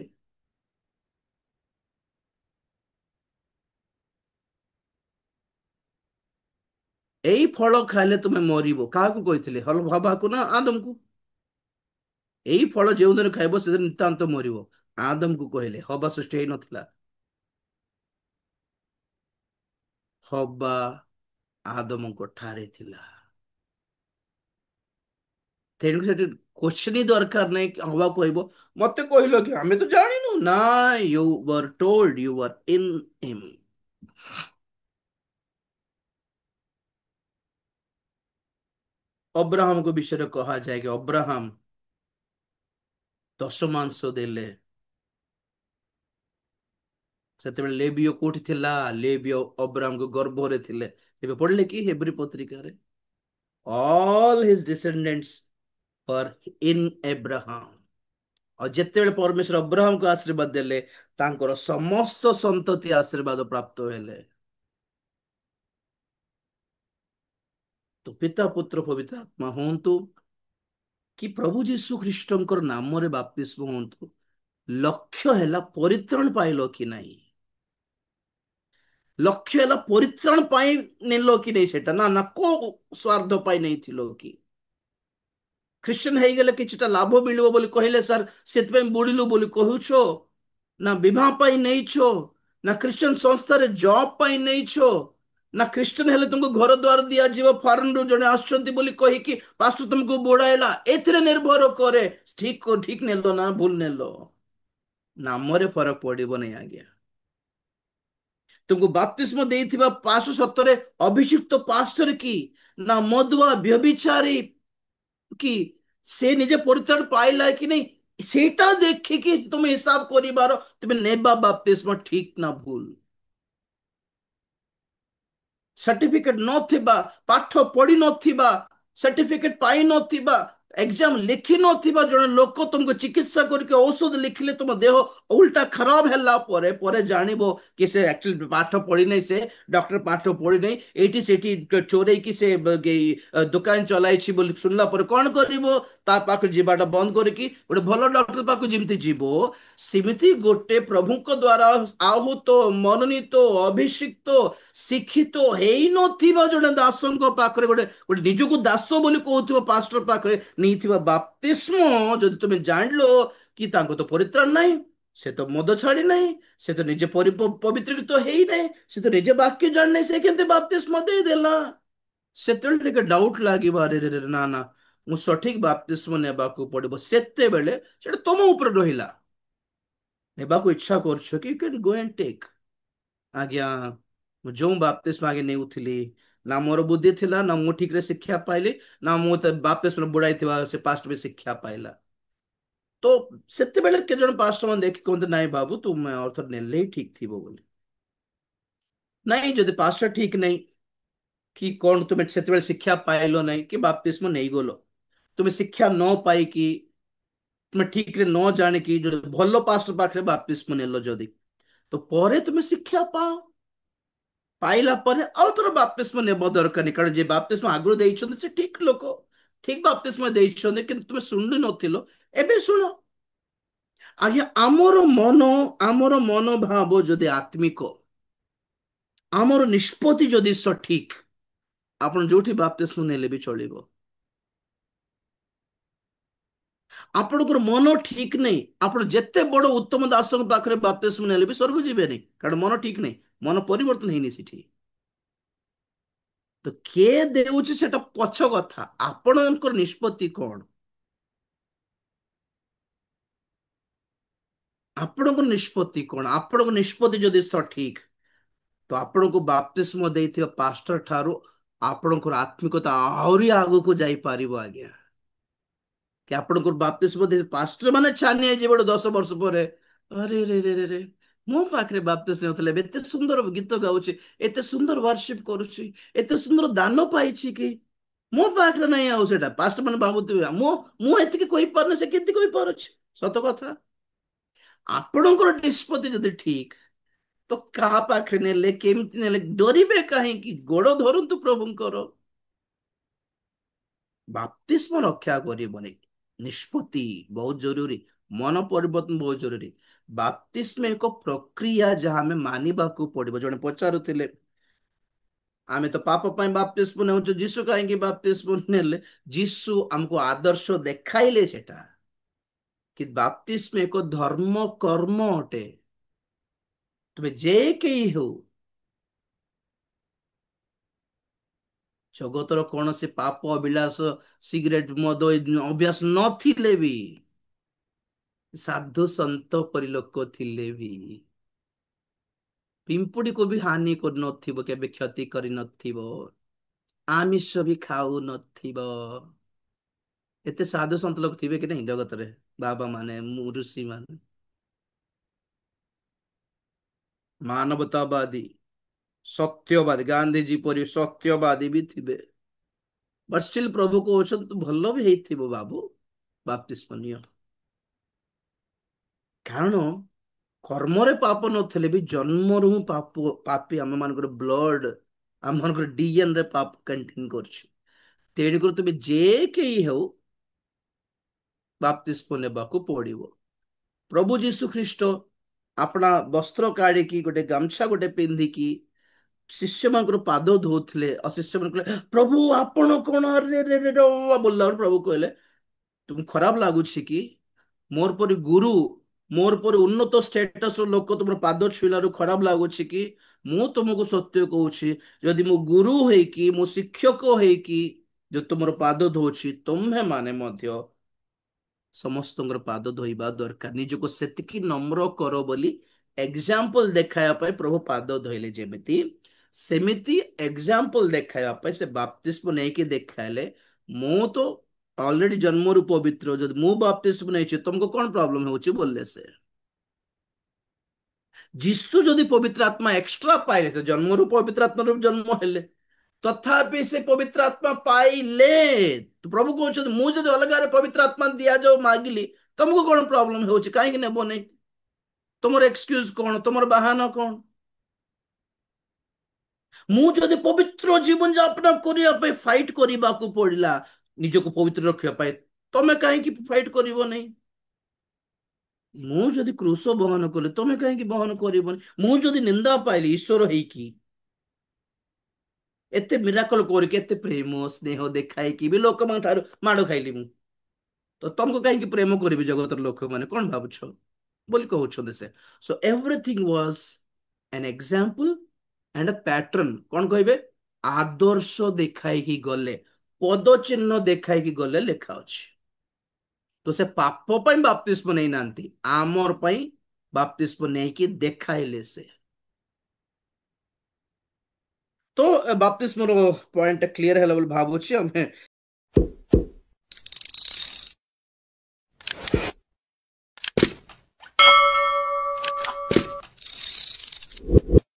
ଏଇ ଫଳ ଖାଇଲେ ତୁମେ ମରିବ, କାହାକୁ କହିଥିଲେ? ହବାକୁ ନା ଆଦମକୁ? ଏଇ ଫଳ ଯେଉଁ ଦିନ ଖାଇବ ସେଦିନ ନିତାନ୍ତ ମରିବ, ଆଦମକୁ କହିଲେ। ହବା ସୃଷ୍ଟି ହେଇନଥିଲା, ହବା ଆଦମଙ୍କ ଠାରେ ଥିଲା। ତେଣୁ ସେଠି କୋଶ୍ଚିନ୍ ଦରକାର ନାହିଁ କି ହବା କହିବ ମତେ କହିଲ କି, ଆମେ ତ ଜାଣିନୁ ନା, ୟୁ ୱର ଟୋଲ୍ଡ, ୟୁ ୱର ଇନ୍ ହିମ୍। ଅବ୍ରାହମଙ୍କ ବିଷୟରେ କୁହାଯାଏ କି ଅବ୍ରାହମ ଦଶ ମାଂସ ଦେଲେ। ସେତେବେଳେ ଲେବିୟ କୋଉଠି ଥିଲା? ଲେବିୟ ଅବ୍ରାହମଙ୍କ ଗର୍ଭରେ ଥିଲେ। ଏବେ ପଢିଲେ କି ହେବ୍ରୀ ପତ୍ରିକାରେ, all his descendants were in Abraham। ଆଉ ଯେତେବେଳେ ପରମେଶ୍ୱର ଅବ୍ରାହମକୁ ଆଶୀର୍ବାଦ ଦେଲେ, ତାଙ୍କର ସମସ୍ତ ସନ୍ତତି ଆଶୀର୍ବାଦ ପ୍ରାପ୍ତ ହେଲେ। ତ ପିତା ପୁତ୍ର ପବିତ୍ର ଆତ୍ମା ହୁଅନ୍ତୁ କି ପ୍ରଭୁ ଯୀଶୁ ଖ୍ରୀଷ୍ଟଙ୍କର ନାମରେ ବାପ୍ତିସ୍ମ ହୁଅନ୍ତୁ, ଲକ୍ଷ୍ୟ ହେଲା ପରିତ୍ରାଣ ପାଇଲ କି ନାହିଁ। ଲକ୍ଷ୍ୟ ହେଲା ପରିତ୍ରାଣ ପାଇଁ ନେଲ କି ନାହିଁ, ସେଟା ନା ନା କୋଉ ସ୍ୱାର୍ଥ ପାଇଁ ନେଇଥିଲ କି? ଖ୍ରୀଷ୍ଟିଆନ ହେଇଗଲେ କିଛିଟା ଲାଭ ମିଳିବ ବୋଲି କହିଲେ ସାର୍ ସେଥିପାଇଁ ବୁଡ଼ିଲୁ ବୋଲି କହୁଛ? ନା ବିବାହ ପାଇଁ ନେଇଛ, ନା ଖ୍ରୀଷ୍ଟିଆନ ସଂସ୍ଥାରେ ଜବ ପାଇଁ ନେଇଛ, ନା ଖ୍ରୀଷ୍ଟିଆନ ହେଲେ ତୁମକୁ ଘର ଦ୍ୱାର ଦିଆଯିବ, ଫରେନରୁ ଜଣେ ଆସୁଛନ୍ତି ବୋଲି କହିକି ପାଷ୍ଟର ତୁମକୁ ବୋଡାଇଲା, ଏଥିରେ ନିର୍ଭର କରେ ଠିକ ଠିକ ନେଲ ନା ଭୁଲ ନେଲ। ନାମରେ ଫରକ ପଡିବ ନାହିଁ ଆଜ୍ଞା। ତୁମକୁ ବାପ୍ତିସ୍ମ ଦେଇଥିବା ପାଶ ସତରେ ଅଭିଷିକ୍ତ ପାଷ୍ଟର କି, ନା ମଦୁଆ ବ୍ୟଭିଚାରୀ କି, ସେ ନିଜେ ପରିତ୍ରାଣ ପାଇଲା କି ନାହିଁ, ସେଇଟା ଦେଖିକି ତୁମେ ହିସାବ କରିବାର ତୁମେ ନେବା ବାପ୍ତିସ୍ମ ଠିକ ନା ଭୁଲ। सर्टिफिकेट नथिबा, पाठ पढ़ी नथिबा, सर्टिफिकेट पाई नथिबा, एग्जाम लिखि नथिबा जने लोक तुमको चिकित्सा करके औषध लिखिले तुम देह उल्टा खराब हैला परे जानिबो कि से एक्चुअली पाठ पढ़ी नहीं, से डॉक्टर पाठ पढ़ी नहीं, एटी सेटी चोरे कि से दुकान चलाई छी बोली सुनला पर कोन करिवो? ता पाख जीवाटा बंद करके गोटे भल डॉक्टर पाख जिमती जीवो, सिमिति गोटे प्रभुଙ୍କ द्वारा आहूत मनोनीत अभिषिक्त ଶିକ୍ଷିତ ହେଇନଥିବା ଜଣେ ଦାସଙ୍କ ପାଖରେ, ଗୋଟେ ଗୋଟେ ନିଜକୁ ଦାସ ବୋଲି କହୁଥିବା ପାଷ୍ଟର ପାଖରେ ନେଇଥିବା ବାପ୍ତିସ୍ମ ଯଦି ତୁମେ ଜାଣିଲ କି ତାଙ୍କୁ ତ ପରିତ୍ରାଣ ନାହିଁ, ସେ ତ ମଦ ଛାଡି ନାହିଁ, ସେ ତ ନିଜେ ପବିତ୍ରୀକୃତ ହେଇନାହିଁ, ସେ ତ ନିଜେ ବାକ୍ୟ ଜାଣିନାହିଁ, ସେ କେମିତି ବାପ୍ତିସ୍ମ ଦେଇଦେଲା? ସେତେବେଳେ ଟିକେ ଡାଉଟ ଲାଗିବ, ଆରେ ନା ନା ମୁଁ ସଠିକ ବାପ୍ତିସ୍ମ ନେବାକୁ ପଡିବ। ସେତେବେଳେ ସେଟା ତମ ଉପରେ ରହିଲା, ନେବାକୁ ଇଚ୍ଛା କରୁଛ କି, you can go and take. ଆଜ୍ଞା ମୁଁ ଯୋଉ ବାପ୍ତିସ୍ମ ଆଗେ ନେଉଥିଲି, ନା ମୋର ବୁଦ୍ଧି ଥିଲା, ନା ମୁଁ ଠିକରେ ଶିକ୍ଷା ପାଇଲି, ନା ମୁଁ ବାପ୍ତିସ୍ମ ବୁଡାଇଥିବା ସେ ପାଷ୍ଟ ବି ଶିକ୍ଷା ପାଇଲା। तो ସେତେବେଳେ କେତେ ଜଣ ପାଷ୍ଟର ମାନେ ଦେଖି କୁହନ୍ତି ନାଇଁ ବାବୁ ତୁମେ ଅର୍ଥ ନେଲେ ହିଁ ଠିକ ଥିବ ବୋଲି। ନାଇଁ ଯଦି ପାଷ୍ଟର ଠିକ ନାହିଁ କି କଣ ତୁମେ ସେତେବେଳେ ଶିକ୍ଷା ପାଇଲ ନାହିଁ କି ବାପ୍ତିସ୍ମ ନେଇଗଲ, ତୁମେ ଶିକ୍ଷା ନ ପାଇକି ତୁମେ ଠିକରେ ନ ଜାଣିକି ଯଦି ଭଲ ପାଷ୍ଟର ପାଖରେ ବାପ୍ତିସ୍ମ ନେଲ ଯଦି, ତ ପରେ ତୁମେ ଶିକ୍ଷା ପାଅ। ପାଇଲା ପରେ ଆଉ ଥରେ ବାପ୍ତିସ୍ମ ନେବା ଦରକାର ନାହିଁ, କାରଣ ଯିଏ ବାପ୍ତିସ୍ମ ଆଗରୁ ଦେଇଛନ୍ତି ସେ ଠିକ ଲୋକ, ଠିକ ବାପ୍ତିସ୍ମ ଦେଇଛନ୍ତି, କିନ୍ତୁ ତୁମେ ଶୁଣି ନଥିଲ, ଏବେ ଶୁଣ। ଆଜ୍ଞା ଆମର ମନୋଭାବ ଯଦି ଆତ୍ମିକ, ଆମର ନିଷ୍ପତ୍ତି ଯଦି ସଠିକ, ଆପଣ ଯୋଉଠି ବାପ୍ତିସ୍ମ ନେଲେ ବି ଚଳିବ। ଆପଣଙ୍କର ମନ ଠିକ ନାହିଁ, ଆପଣ ଯେତେ ବଡ ଉତ୍ତମ ଦାସଙ୍କ ପାଖରେ ବାପ୍ତିସ୍ମ ନେଲେ ବି ସ୍ୱର୍ଗ ଯିବେନି, କାରଣ ମନ ଠିକ ନାହିଁ, ମନ ପରିବର୍ତ୍ତନ ହେଇନି ସେଠି। ତ କିଏ ଦେଉଛି ସେଟା ପଛ କଥା, ଆପଣଙ୍କର ନିଷ୍ପତ୍ତି କଣ? ଆପଣଙ୍କ ନିଷ୍ପତ୍ତି କଣ? ଆପଣଙ୍କ ନିଷ୍ପତ୍ତି ଯଦି ସଠିକ, ତ ଆପଣଙ୍କୁ ବାପ୍ତିସ୍ମ ଦେଇଥିବା ପାଷ୍ଟର ଠାରୁ ଆପଣଙ୍କର ଆତ୍ମିକତା ଆହୁରି ଆଗକୁ ଯାଇପାରିବ ଆଜ୍ଞା। କି ଆପଣଙ୍କର ବାପ୍ତିସ୍ମ ଦେଇ ପାଷ୍ଟର ମାନେ ଛାନି ହେଇଯିବେ ଗୋଟେ 10 ବର୍ଷ ପରେ, ଆରେ ରେ ରେ ରେ ରେ ମୋ ପାଖରେ ବାପ୍ତିସ୍ମ ନେଉଥିଲେ, ଏତେ ସୁନ୍ଦର ଗୀତ ଗାଉଛି, ଏତେ ସୁନ୍ଦର ୱାର୍ସିପ କରୁଛି, ଏତେ ସୁନ୍ଦର ଦାନ ପାଇଛି କି ମୋ ପାଖରେ ନାହିଁ। ଆଉ ସେଟା ପାଷ୍ଟ ମାନେ ଭାବୁଥିବେ ମୁଁ ମୁଁ ଏତିକି କହିପାରୁନି, ସେ କେତିକି କହିପାରୁଛି। ସତ କଥା। ଆପଣଙ୍କର ନିଷ୍ପତ୍ତି ଯଦି ଠିକ, ତ କାହା ପାଖରେ ନେଲେ କେମିତି ନେଲେ ଡରିବେ କାହିଁକି? ଗୋଡ ଧରନ୍ତୁ ପ୍ରଭୁଙ୍କର। ବାପ୍ତିସ୍ମ ରକ୍ଷା କରିବନି, ନିଷ୍ପତ୍ତି ବହୁତ ଜରୁରୀ, ମନ ପରିବର୍ତ୍ତନ ବହୁତ ଜରୁରୀ। ବାପ୍ତିସ୍ମ ଏକ ପ୍ରକ୍ରିୟା ଯାହା ଆମେ ମାନିବାକୁ ପଡିବ। ଜଣେ ପଚାରୁଥିଲେ ଆମେ ତ ପାପ ପାଇଁ ବାପ୍ତିସ୍ମ ନେଉଛୁ, ଯୀଶୁ କାହିଁକି ବାପ୍ତିସ୍ମ ନେଲେ? ଯୀଶୁ ଆମକୁ ଆଦର୍ଶ ଦେଖାଇଲେ ସେଟା, କି ବାପ୍ତିସ୍ମ ଏକ ଧର୍ମ କର୍ମ ଅଟେ। ତୁମେ ଯେ କେହି ହଉ, ଜଗତର କୌଣସି ପାପ ଅଭିଳାଷ, ସିଗରେଟ ମଦ ଅଭ୍ୟାସ ନଥିଲେ ବି, ସାଧୁ ସନ୍ତ ପରି ଲୋକ ଥିଲେ ବି, ପିମ୍ପୁଡିକୁ ବି ହାନି କରିନଥିବ, କେବେ କ୍ଷତି କରିନଥିବ, ଆମିଷ ବି ଖାଉ ନଥିବ, ଏତେ ସାଧୁ ସନ୍ତ ଲୋକ ଥିବେ କି ନାହିଁ ଜଗତରେ? ବାବା ମାନେ, ଋଷି ମାନେ, ମାନବତାବାଦୀ, ସତ୍ୟବାଦୀ, ଗାନ୍ଧୀଜୀ ପରି ସତ୍ୟବାଦୀ ବି ଥିବେ। ବଟ ଷ୍ଟିଲ ପ୍ରଭୁ କହୁଛନ୍ତି ଭଲ ବି ହେଇଥିବ ବାବୁ, ବାପ୍ତିସ୍ମ ନିଅ। କାରଣ କର୍ମରେ ପାପ ନଥିଲେ ବି ଜନ୍ମରୁ ହିଁ ପାପୀ ଆମ ମାନଙ୍କର ବ୍ଲଡ, ଆମ ମାନଙ୍କର ଡିଏନ ରେ ପାପ କଣ୍ଟେନ୍ କରୁଛି। ତେଣୁକରି ତୁମେ ଯେ କେହି ହଉ, ବାପ୍ତିସ୍ମ ନେବାକୁ ପଡିବ। ପ୍ରଭୁ ଯୀଶୁ ଖ୍ରୀଷ୍ଟ ଆପଣା ବସ୍ତ୍ର କାଢିକି ଗୋଟେ ଗାମୁଛା ଗୋଟେ ପିନ୍ଧିକି ଶିଷ୍ୟ ମାନଙ୍କର ପାଦ ଧୋଉଥିଲେ, ଆଉ ଶିଷ୍ୟ ମାନେ କହିଲେ ପ୍ରଭୁ ଆପଣ କଣ ବୋଲିଲା ପ୍ରଭୁ କହିଲେ ତୁମକୁ ଖରାପ ଲାଗୁଛି କି? ମୋର ପରି ଗୁରୁ, ମୋର ପରି ଉନ୍ନତ ଷ୍ଟାଟସ ର ଲୋକ ତୁମର ପାଦ ଛୁଇଁଲାରୁ ଖରାପ ଲାଗୁଛି କି? ମୁଁ ତୁମକୁ ସତ୍ୟ କହୁଛି, ଯଦି ମୁଁ ଗୁରୁ ହେଇକି, ମୁଁ ଶିକ୍ଷକ ହେଇକି ଯଦି ତୁମର ପାଦ ଧୋଉଛି, ତୁମେ ମାନେ ମଧ୍ୟ ସମସ୍ତଙ୍କର ପାଦ ଧୋଇବା ଦରକାର। ନିଜକୁ ସେତିକି ନମ୍ର କର ବୋଲି ଏକ୍ସାମ୍ପଲ ଦେଖାଇବା ପାଇଁ ପ୍ରଭୁ ପାଦ ଧୋଇଲେ। ଯେମିତି ସେମିତି ଏକ୍ସାମ୍ପଲ ଦେଖାଇବା ପାଇଁ ସେ ବାପ୍ତିସ୍ମ ନେଇକି ଦେଖାଇଲେ, ମୁଁ ତ ଅଲରେଡି ଜନ୍ମରୁ ପବିତ୍ର, ଯଦି ମୁଁ ବାପ୍ତିସ୍ମ ନେଇଛି ତମକୁ କଣ ପ୍ରୋବ୍ଲେମ ହଉଛି ବୋଲଲେ ସେ। ଯୀଶୁ ଯଦି ପବିତ୍ର ଆତ୍ମା ଏକ୍ସଟ୍ରା ପାଇଲେ, ସେ ଜନ୍ମରୁ ପବିତ୍ର ଆତ୍ମାରୁ ଜନ୍ମ ହେଲେ, ତଥାପି ସେ ପବିତ୍ର ଆତ୍ମା ପାଇଲେ। ପ୍ରଭୁ କହୁଛନ୍ତି ମୁଁ ଯଦି ଅଲଗାରେ ପବିତ୍ର ଆତ୍ମା ଦିଆଯାଉ ମାଗିଲି, ତମକୁ କଣ ପ୍ରୋବ୍ଲେମ ହଉଛି, କାହିଁକି ନେବ ନାହିଁ? ତମର ଏକ୍ସକ୍ୟୁଜ କଣ, ତମର ବାହାନା କଣ? ମୁଁ ଯଦି ପବିତ୍ର ଜୀବନ ଯାପନ କରିବା ପାଇଁ ଫାଇଟ କରିବାକୁ ପଡିଲା, ନିଜକୁ ପବିତ୍ର ରଖିବା ପାଇଁ, ତମେ କାହିଁକି ଫାଇଟ କରିବ ନାହିଁ? ମୁଁ ଯଦି କ୍ରୁଶ ବହନ କଲି, ତମେ କାହିଁକି ବହନ କରିବନି? ମୁଁ ଯଦି ନିନ୍ଦା ପାଇଲି ଈଶ୍ୱର ହେଇକି, ଏତେ ମିରାକଲ କରିକି, ଏତେ ପ୍ରେମ ସ୍ନେହ ଦେଖାଇକି ବି ଲୋକମାନଙ୍କ ଠାରୁ ମାଡ ଖାଇଲି ମୁଁ, ତ ତମକୁ କାହିଁକି ପ୍ରେମ କରିବି ଜଗତର ଲୋକମାନେ, କଣ ଭାବୁଛ ବୋଲି କହୁଛନ୍ତି ସେ। So everything was an example and a pattern। କଣ କହିବେ? ଆଦର୍ଶ ଦେଖାଇକି ଗଲେ, ପଦ ଚିହ୍ନ ଦେଖାଇକି ଗଲେ ଲେଖା ଅଛି। ତ ସେ ପାପ ପାଇଁ ବାପ୍ତିସ୍ମ ନେଇନାହାନ୍ତି, ଆମର ପାଇଁ ବାପ୍ତିସ୍ମ ନେଇକି ଦେଖାଇଲେ ସେ। ତ ବାପ୍ତିସ୍ମର ପଏଣ୍ଟ କ୍ଲିୟର ହେଲା ବୋଲି ଭାବୁଛି। ଆମେ